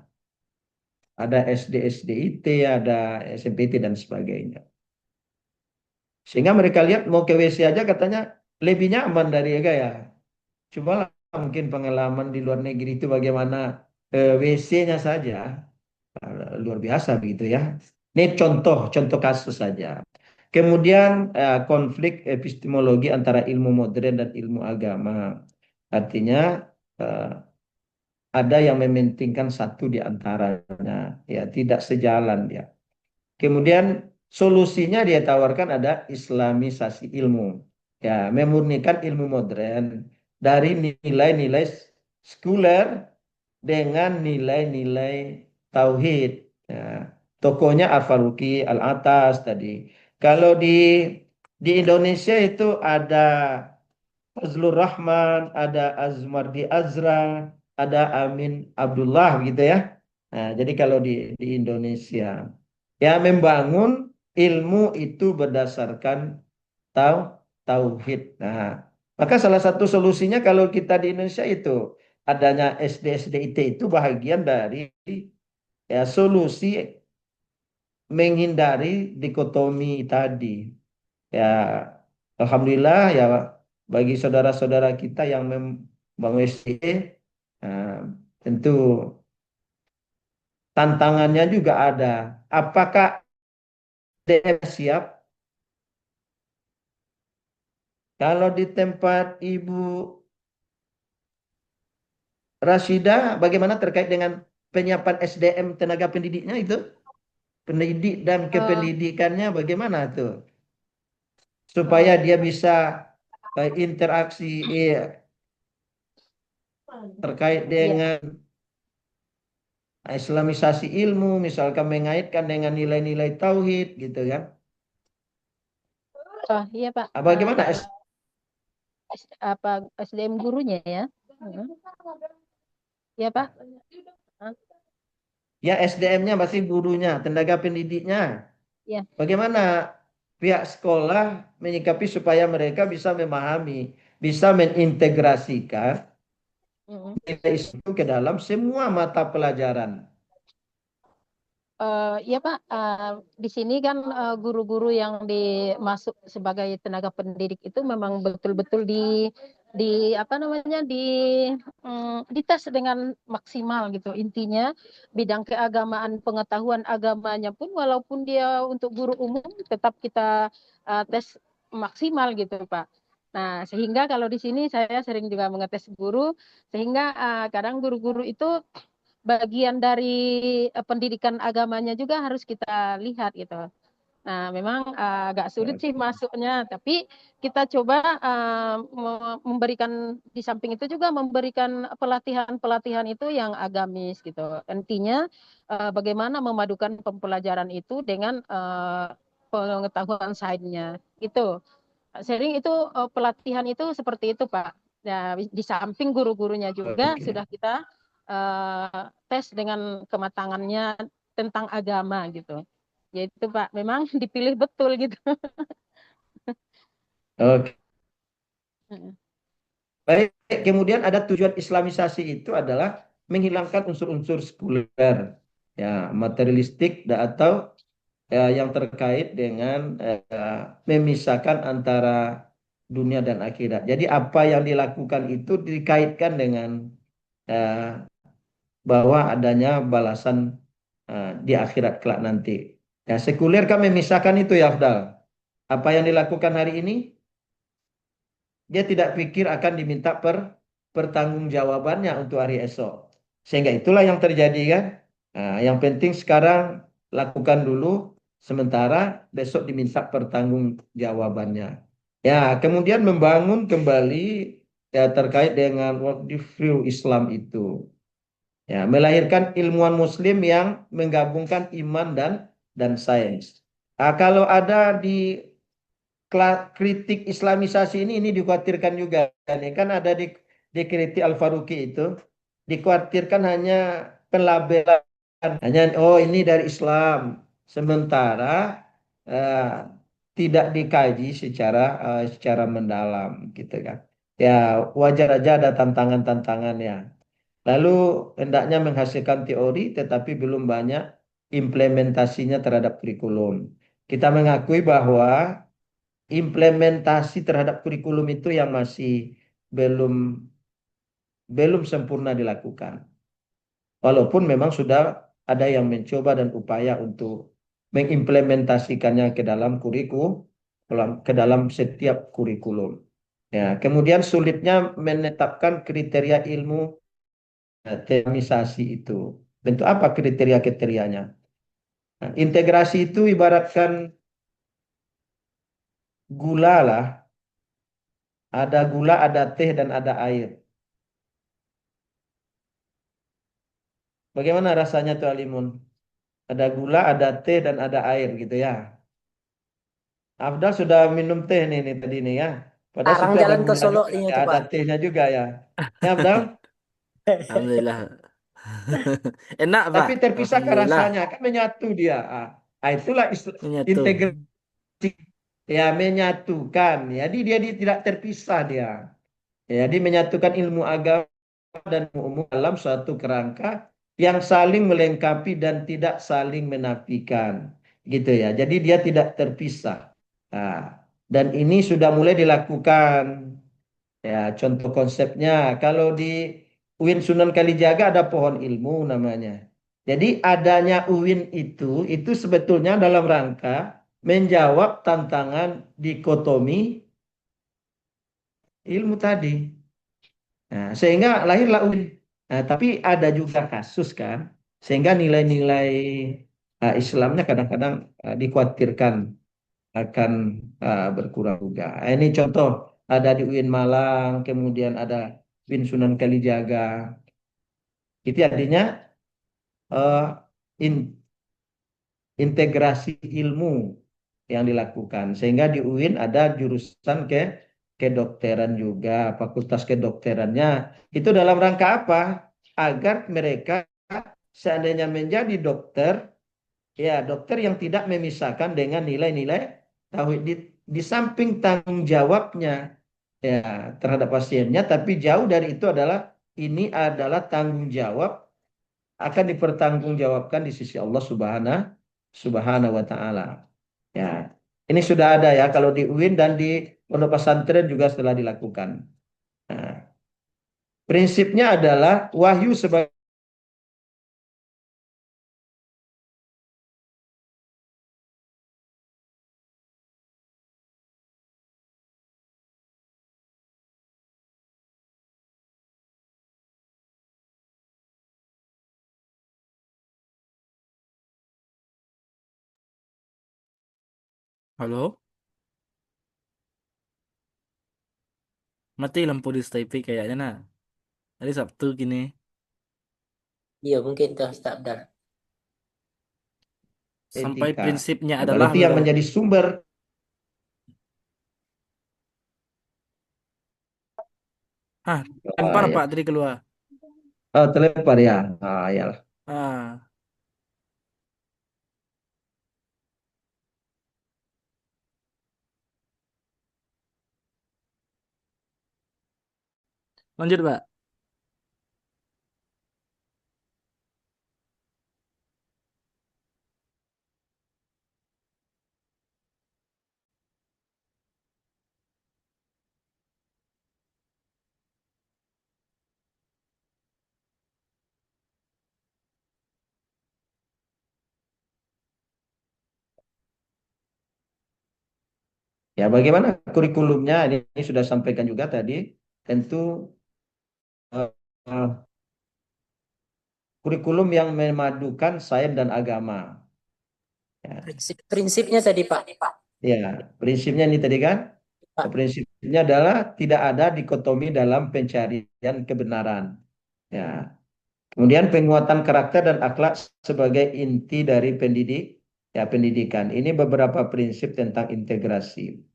Ada SD, SDIT, ada SMPT dan sebagainya. Sehingga mereka lihat mau ke WC aja katanya lebih nyaman dari ya. Cobalah mungkin pengalaman di luar negeri itu bagaimana WC-nya saja luar biasa begitu ya. Ini contoh kasus saja. Kemudian konflik epistemologi antara ilmu modern dan ilmu agama. Artinya ada yang mementingkan satu di antaranya, ya tidak sejalan dia. Kemudian solusinya dia tawarkan ada islamisasi ilmu. Ya, memurnikan ilmu modern dari nilai-nilai sekuler dengan nilai-nilai tauhid. Ya, tokohnya Al-Faruqi, Al-Atas tadi. Kalau di Indonesia itu ada Fazlur Rahman, ada Azmardi Azra, ada Amin Abdullah gitu ya. Nah, jadi kalau di Indonesia ya membangun ilmu itu berdasarkan tauhid. Nah, maka salah satu solusinya kalau kita di Indonesia itu adanya SD SDIT itu bahagian dari ya solusi menghindari dikotomi tadi. Ya, alhamdulillah ya bagi saudara-saudara kita yang membangun SDIT, nah, tentu tantangannya juga ada. Apakah dia siap? Kalau di tempat Ibu Rashida, bagaimana terkait dengan penyiapan SDM tenaga pendidiknya itu? Pendidik dan kependidikannya bagaimana tuh? Supaya dia bisa interaksi terkait dengan islamisasi ilmu, misalkan mengaitkan dengan nilai-nilai tauhid gitu kan. Iya Pak. Bagaimana SDM gurunya ya. Ya Pak. Ya SDM-nya masih gurunya, tenaga pendidiknya. Ya. Bagaimana pihak sekolah menyikapi supaya mereka bisa memahami, bisa mengintegrasikan nilai itu ke dalam semua mata pelajaran. Ya Pak, di sini kan guru-guru yang dimasuk sebagai tenaga pendidik itu memang betul-betul di apa namanya dites dengan maksimal gitu. Intinya bidang keagamaan, pengetahuan agamanya pun walaupun dia untuk guru umum tetap kita tes maksimal gitu Pak. Nah, sehingga kalau di sini saya sering juga mengetes guru, sehingga kadang guru-guru itu bagian dari pendidikan agamanya juga harus kita lihat gitu. Nah, memang agak sulit sih masuknya, tapi kita coba memberikan di samping itu juga memberikan pelatihan-pelatihan itu yang agamis gitu. Intinya bagaimana memadukan pembelajaran itu dengan pengetahuan sainsnya itu. Sering itu pelatihan itu seperti itu Pak. Ya, di samping guru-gurunya juga sudah kita tes dengan kematangannya tentang agama gitu. Yaitu Pak, memang dipilih betul gitu. Oke. Baik, kemudian ada tujuan Islamisasi itu adalah menghilangkan unsur-unsur sekuler, ya materialistik atau yang terkait dengan memisahkan antara dunia dan akhirat. Jadi apa yang dilakukan itu dikaitkan dengan bahwa adanya balasan di akhirat kelak nanti. Ya, sekuler kan memisahkan itu ya, Afdal. Apa yang dilakukan hari ini, dia tidak pikir akan diminta pertanggungjawabannya untuk hari esok. Sehingga itulah yang terjadi kan. Nah, yang penting sekarang lakukan dulu, sementara besok diminta pertanggungjawabannya. Ya, kemudian membangun kembali ya terkait dengan worldview Islam itu. Ya, melahirkan ilmuwan muslim yang menggabungkan iman dan sains. Kalau ada di kritik Islamisasi ini dikhawatirkan juga kan ada di kritik Al-Faruqi itu dikhawatirkan hanya pelabelan, hanya ini dari Islam, sementara tidak dikaji secara mendalam gitu kan. Ya wajar aja ada tantangan-tantangannya. Lalu hendaknya menghasilkan teori tetapi belum banyak implementasinya terhadap kurikulum. Kita mengakui bahwa implementasi terhadap kurikulum itu yang masih belum sempurna dilakukan. Walaupun memang sudah ada yang mencoba dan upaya untuk mengimplementasikannya ke dalam ke dalam setiap kurikulum. Ya, kemudian sulitnya menetapkan kriteria ilmu temisasi itu. Bentuk apa kriteria-kriterianya? Nah, integrasi itu ibaratkan gula lah. Ada gula, ada teh, dan ada air. Bagaimana rasanya tuh Alimun? Ada gula, ada teh, dan ada air gitu ya. Afdal sudah minum teh nih tadi nih ya. Padahal Sekarang situ ada jalan ke gula Solo juga, ini ya, tuh ada Pak. tehnya juga ya. Ya Afdal? Alhamdulillah. Enak Pak. Tapi terpisahkan Alhamdulillah. rasanya, kan menyatu dia. Itulah Menyatu. integrasi. Ya menyatukan. Jadi dia tidak terpisah dia. Jadi menyatukan ilmu agama dan ilmu umum dalam suatu kerangka yang saling melengkapi dan tidak saling menafikan. Gitu ya. Jadi dia tidak terpisah. Nah, dan ini sudah mulai dilakukan. Ya, contoh konsepnya kalau di UIN Sunan Kalijaga ada pohon ilmu namanya. Jadi adanya UIN itu sebetulnya dalam rangka menjawab tantangan dikotomi ilmu tadi. Nah, sehingga lahirlah UIN. Nah, tapi ada juga kasus kan, sehingga nilai-nilai Islamnya kadang-kadang dikhawatirkan akan berkurang juga. Ini contoh ada di UIN Malang, kemudian ada UIN Sunan Kalijaga. Itu artinya integrasi ilmu yang dilakukan, sehingga di UIN ada jurusan kedokteran juga, fakultas kedokterannya. Itu dalam rangka apa? Agar mereka seandainya menjadi dokter, ya dokter yang tidak memisahkan dengan nilai-nilai tauhid di samping tanggung jawabnya ya terhadap pasiennya, tapi jauh dari itu adalah ini adalah tanggung jawab akan dipertanggungjawabkan di sisi Allah Subhanahu wa taala. Ya. Ini sudah ada ya kalau di UIN dan di pondok pesantren juga setelah dilakukan. Nah, prinsipnya adalah wahyu sebagai Halo? Mati lampu di Taipei kayaknya nah. Hari Sabtu gini. Iya mungkin itu tak benar. Sampai etika. prinsipnya Nah, adalah berarti yang menjadi sumber lempar ya. Pak tadi keluar. Oh, terlempar ya. Ah, iyalah. Ah, lanjut Pak. Ya, bagaimana kurikulumnya ini sudah sampaikan juga tadi. Tentu eh, eh, kurikulum yang memadukan sains dan agama. Ya, Prinsipnya tadi Pak. ya, prinsipnya ini tadi kan. Prinsipnya adalah tidak ada dikotomi dalam pencarian kebenaran. Ya. Kemudian penguatan karakter dan akhlak sebagai inti dari pendidikan. Ini beberapa prinsip tentang integrasi.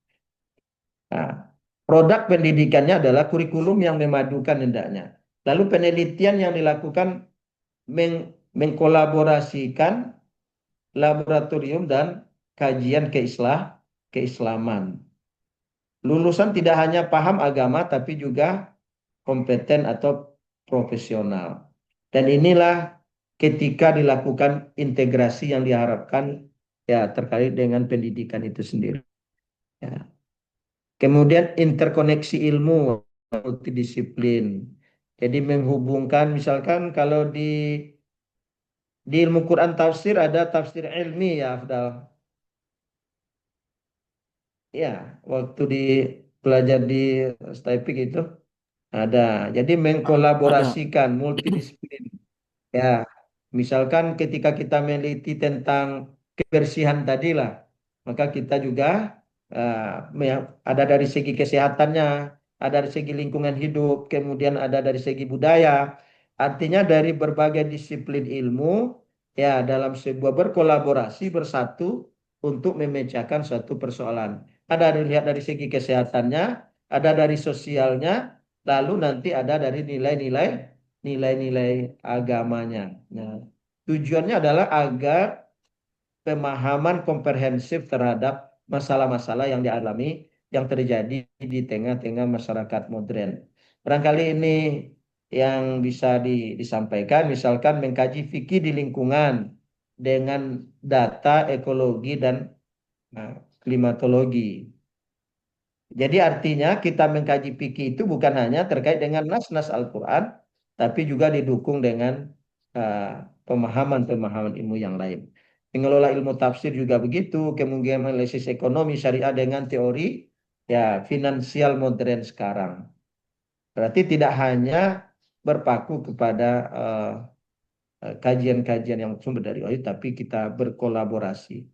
Nah, produk pendidikannya adalah kurikulum yang memadukan hendaknya. Lalu penelitian yang dilakukan mengkolaborasikan laboratorium dan kajian keislaman. Lulusan tidak hanya paham agama tapi juga kompeten atau profesional. Dan inilah ketika dilakukan integrasi yang diharapkan ya terkait dengan pendidikan itu sendiri. Ya. Kemudian interkoneksi ilmu multidisiplin. Jadi menghubungkan misalkan kalau di ilmu Quran tafsir ada tafsir ilmi ya Afdal. Ya, waktu belajar di Staipik itu ada. Jadi mengkolaborasikan multidisiplin. Ya, misalkan ketika kita meneliti tentang kebersihan tadi lah, maka kita juga ada dari segi kesehatannya, ada dari segi lingkungan hidup, kemudian ada dari segi budaya. Artinya dari berbagai disiplin ilmu, ya dalam sebuah berkolaborasi bersatu untuk memecahkan suatu persoalan. Ada dilihat dari segi kesehatannya, ada dari sosialnya, lalu nanti ada dari nilai-nilai agamanya. Nah, tujuannya adalah agar pemahaman komprehensif terhadap masalah-masalah yang dialami yang terjadi di tengah-tengah masyarakat modern. Barangkali ini yang bisa disampaikan, misalkan mengkaji fikih di lingkungan dengan data ekologi dan klimatologi. Jadi artinya kita mengkaji fikih itu bukan hanya terkait dengan nas-nas Al-Quran, tapi juga didukung dengan pemahaman-pemahaman ilmu yang lain. Pengelola ilmu tafsir juga begitu, kemudian analisis ekonomi syariah dengan teori ya finansial modern sekarang. Berarti tidak hanya berpaku kepada kajian-kajian yang sumber dari wahyu, tapi kita berkolaborasi.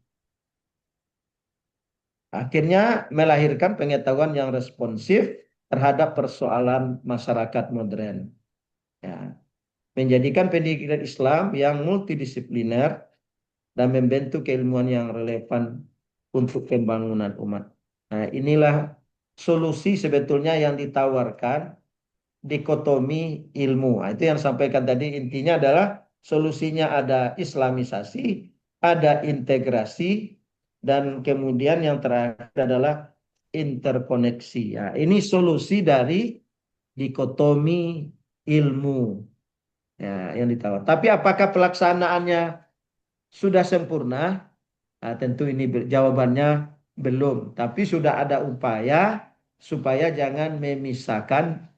Akhirnya melahirkan pengetahuan yang responsif terhadap persoalan masyarakat modern. Ya. Menjadikan pendidikan Islam yang multidisipliner dan membentuk keilmuan yang relevan untuk pembangunan umat. Nah, inilah solusi sebetulnya yang ditawarkan dikotomi ilmu. Nah, itu yang sampaikan tadi, intinya adalah solusinya ada islamisasi, ada integrasi, dan kemudian yang terakhir adalah interkoneksi. Ya, ini solusi dari dikotomi ilmu ya, yang ditawar. Tapi apakah pelaksanaannya sudah sempurna? Nah, tentu ini jawabannya belum. Tapi sudah ada upaya supaya jangan memisahkan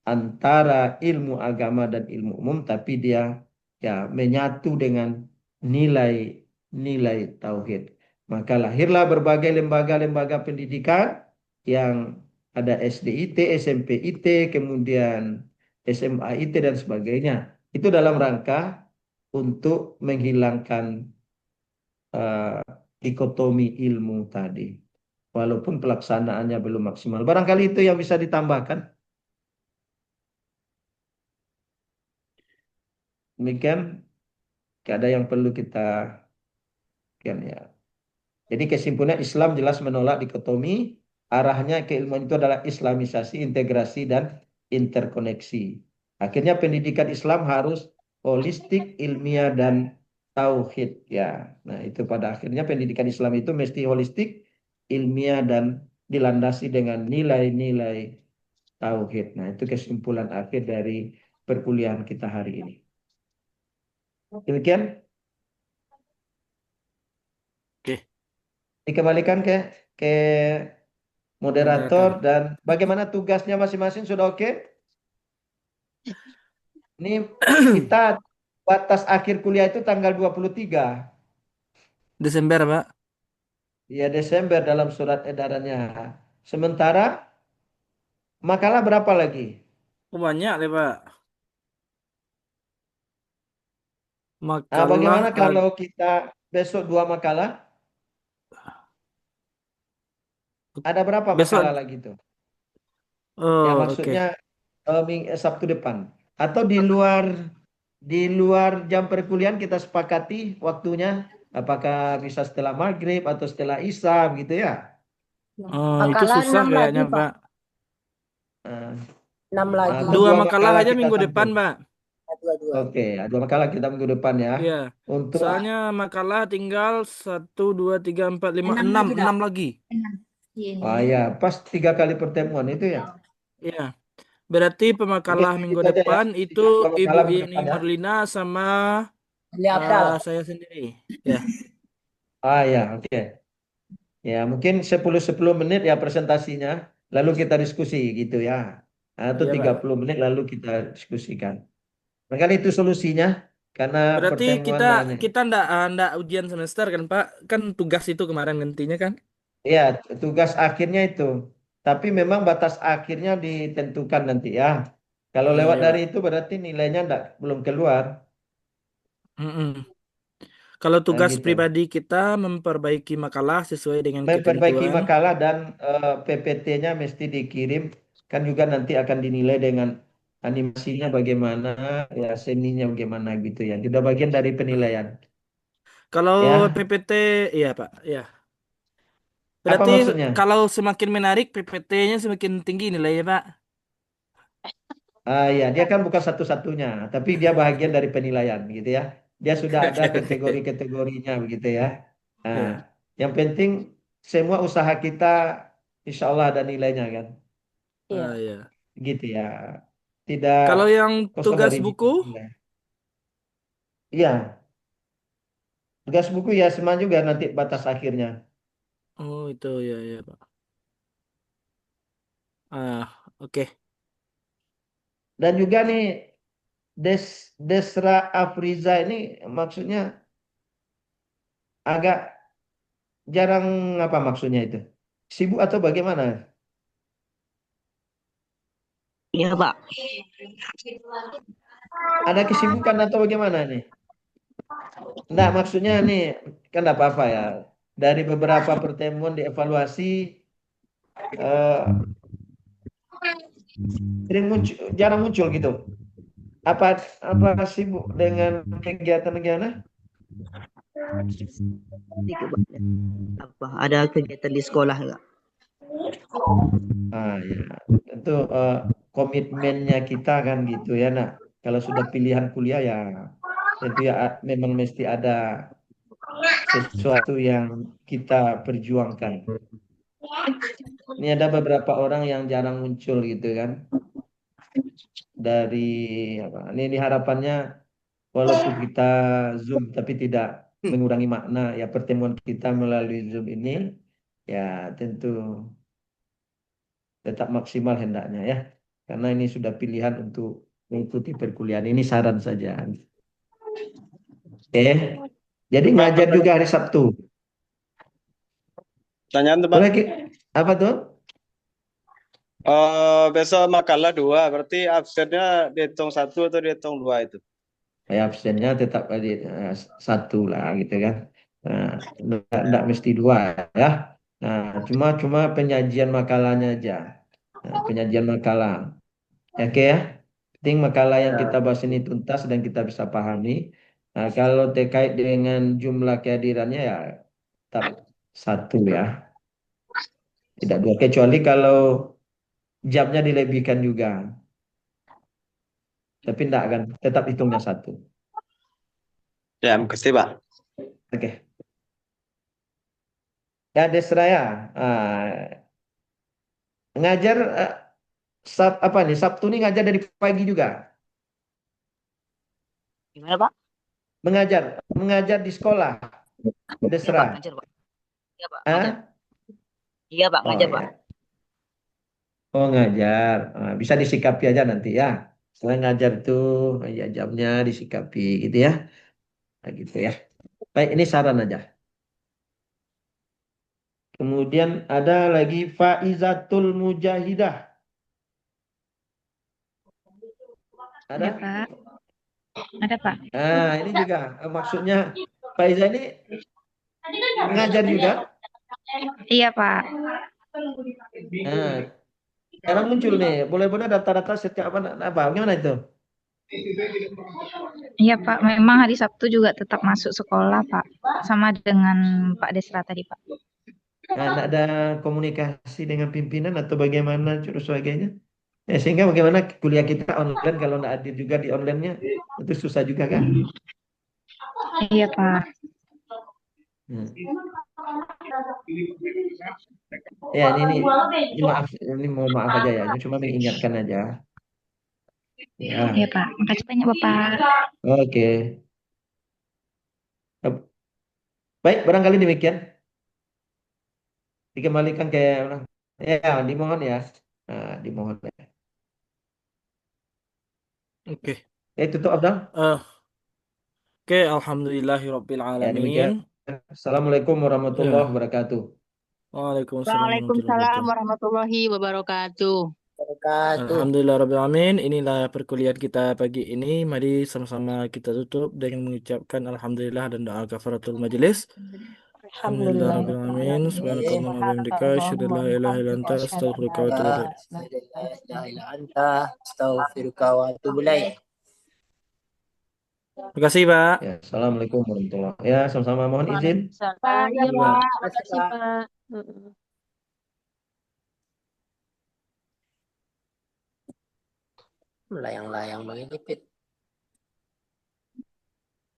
antara ilmu agama dan ilmu umum, tapi dia ya menyatu dengan nilai-nilai tauhid. Maka lahirlah berbagai lembaga-lembaga pendidikan yang ada SDIT, SMPIT, kemudian SMAIT dan sebagainya. Itu dalam rangka untuk menghilangkan dikotomi ilmu tadi. Walaupun pelaksanaannya belum maksimal. Barangkali itu yang bisa ditambahkan. Demikian, tidak ada yang perlu kita ya. Jadi kesimpulannya Islam jelas menolak dikotomi, arahnya keilmuan itu adalah islamisasi, integrasi, dan interkoneksi. Akhirnya pendidikan Islam harus holistik, ilmiah, dan tauhid ya. Nah, itu pada akhirnya pendidikan Islam itu mesti holistik, ilmiah, dan dilandasi dengan nilai-nilai tauhid. Nah, itu kesimpulan akhir dari perkuliahan kita hari ini. Demikian. Oke. Dikembalikan ke moderator dan bagaimana tugasnya masing-masing sudah oke? Ini kita batas akhir kuliah itu tanggal 23 Desember, Pak. ya, Desember dalam surat edarannya. Sementara makalah berapa lagi? Banyak deh, Pak. Nah, Makalah bagaimana kalau kita besok 2 makalah? Ada berapa besok. makalah lagi tuh? Oh, Ya oke. maksudnya Sabtu depan. Atau di luar jam perkuliahan kita sepakati waktunya, apakah bisa setelah maghrib atau setelah isya gitu ya? Itu Makalah susah 6 kayaknya, lagi, Pak. Pak. 6 lagi. Atau 2 2 makalah aja kita minggu tampung. depan, Pak. Oke, 2 makalah kita minggu depan ya. Iya. Untuk Soalnya makalah tinggal 1, 2, 3, 4, 5, 6 lagi. oh ya, pas 3 kali pertemuan itu ya. Iya. Berarti pemakalah Oke, minggu itu aja ya. depan itu 3 Ibu makalah minggu Ini depan ya. Marlina sama saya sendiri. Ya. Ya, oke. Ya, mungkin 10 menit ya presentasinya, lalu kita diskusi gitu ya. Atau Iya, Pak. 30 menit lalu kita diskusikan. Makanya itu solusinya karena Berarti pertemuan kita ndak ujian semester kan, Pak? Kan tugas itu kemarin gantinya kan? ya, tugas akhirnya itu. Tapi memang batas akhirnya ditentukan nanti ya. Kalau lewat Iya, dari Pak. itu berarti nilainya belum keluar. Kalau Nah, tugas gitu. pribadi kita memperbaiki makalah sesuai dengan Memperbaiki ketentuan. makalah dan PPT-nya mesti dikirim. Kan juga nanti akan dinilai dengan animasinya bagaimana, ya seninya bagaimana gitu ya. Sudah bagian dari penilaian. Kalau Ya, PPT, iya Pak, ya. apa Berarti maksudnya? kalau semakin menarik PPT-nya semakin tinggi nilainya Pak. Ya, dia kan bukan satu-satunya, tapi dia bagian dari penilaian gitu ya. Dia sudah ada Oke. kategori-kategorinya begitu ya. Nah, Ya. yang penting semua usaha kita insya Allah ada nilainya kan. Iya. Gitu ya. Tidak Kalau yang kosong tugas dari buku, nilai. Iya, tugas buku ya sama juga nanti batas akhirnya. oh itu ya Pak. Oke. Dan juga nih Desra Afriza ini maksudnya agak jarang, apa maksudnya itu? Sibuk atau bagaimana? Iya, Pak. Ada kesibukan atau bagaimana nih? Enggak, maksudnya nih kan enggak apa-apa ya. Dari beberapa pertemuan dievaluasi jarang muncul gitu. Apa sibuk dengan kegiatan-kegiatan? Apa ada kegiatan di sekolah enggak? Ah, ya. Tentu komitmennya kita kan gitu ya, nak. Kalau sudah pilihan kuliah ya, tentu ya memang mesti ada sesuatu yang kita perjuangkan. Ini ada beberapa orang yang jarang muncul gitu kan. Dari apa? Ini harapannya walaupun kita Zoom tapi tidak mengurangi makna ya pertemuan kita melalui Zoom ini ya tentu tetap maksimal hendaknya ya. Karena ini sudah pilihan untuk mengikuti perkuliahan. Ini saran saja. Oke. Jadi ngajar juga hari Sabtu. Pertanyaan tuh, Pak. Boleh, apa tuh? Besok makalah 2, berarti absennya dihitung 1 atau dihitung 2 itu? Ya, absennya tetap di 1 lah gitu kan. Nah, enggak mesti 2 ya. Nah, cuma penyajian makalahnya aja. Nah, penyajian makalah. Oke ya. Penting makalah yang kita bahas ini tuntas dan kita bisa pahami. Nah, kalau terkait dengan jumlah kehadirannya ya tetap 1 ya. Tidak 2. Kecuali kalau jamnya dilebihkan juga. Tapi enggak kan. Tetap hitungnya 1. Ya, makasih, Pak. Oke. Ya, Desraya. Ngajar apa nih? Sabtu nih ngajar dari pagi juga. Gimana, Pak? Mengajar di sekolah. Iya, Desra. Pak, ngajar, Pak. Iya, Pak, ngajar. Iya, Pak, Oh ngajar, ya. Pak. Oh ngajar. Bisa disikapi aja nanti ya. Selain ngajar tuh ya jamnya disikapi gitu ya. Nah, gitu ya. Baik, ini saran aja. Kemudian ada lagi Faizatul Mujahidah. Ada? Ada, Pak. Ada, Pak. Ini juga maksudnya Faiza ini mengajar juga. Iya, Pak. Sekarang muncul nih, boleh-boleh data-data setiap apa? Gimana itu? Iya, Pak. Memang hari Sabtu juga tetap masuk sekolah, Pak. Sama dengan Pak Desra tadi, Pak. Nah, ada komunikasi dengan pimpinan atau bagaimana terus sebagainya. Sehingga bagaimana kuliah kita online kalau nggak hadir juga di online-nya itu susah juga kan? Iya, Pak. Ya ini maaf, ini mohon maaf aja ya, ini cuma mengingatkan aja. Ya. Iya, Pak. Makasih banyak, Bapak. Oke. Baik, barangkali demikian. Dikembalikan ke orang. Ya, dimohon ya. Nah, dimohon ya. Oke. Tutup Abdal. Oke, alhamdulillahirabbil Ya, alamin. demikian. Assalamualaikum warahmatullahi wabarakatuh. Waalaikumsalam warahmatullahi wabarakatuh. Alhamdulillahirabbil alamin. Inilah perkuliahan kita pagi ini. Mari sama-sama kita tutup dengan mengucapkan alhamdulillah dan doa kafaratul majelis. Alhamdulillahirabbil alamin. Subhanakallahumma wa bihamdika asyhadu an la ilaha illa anta astaghfiruka wa atubu ilaik. Terima kasih, Pak. Ya, assalamualaikum warahmatullahi wabarakatuh. Ya, sama-sama mohon izin. Pak, iya, Pak. Terima kasih, Pak. Layang-layang begini, Pit.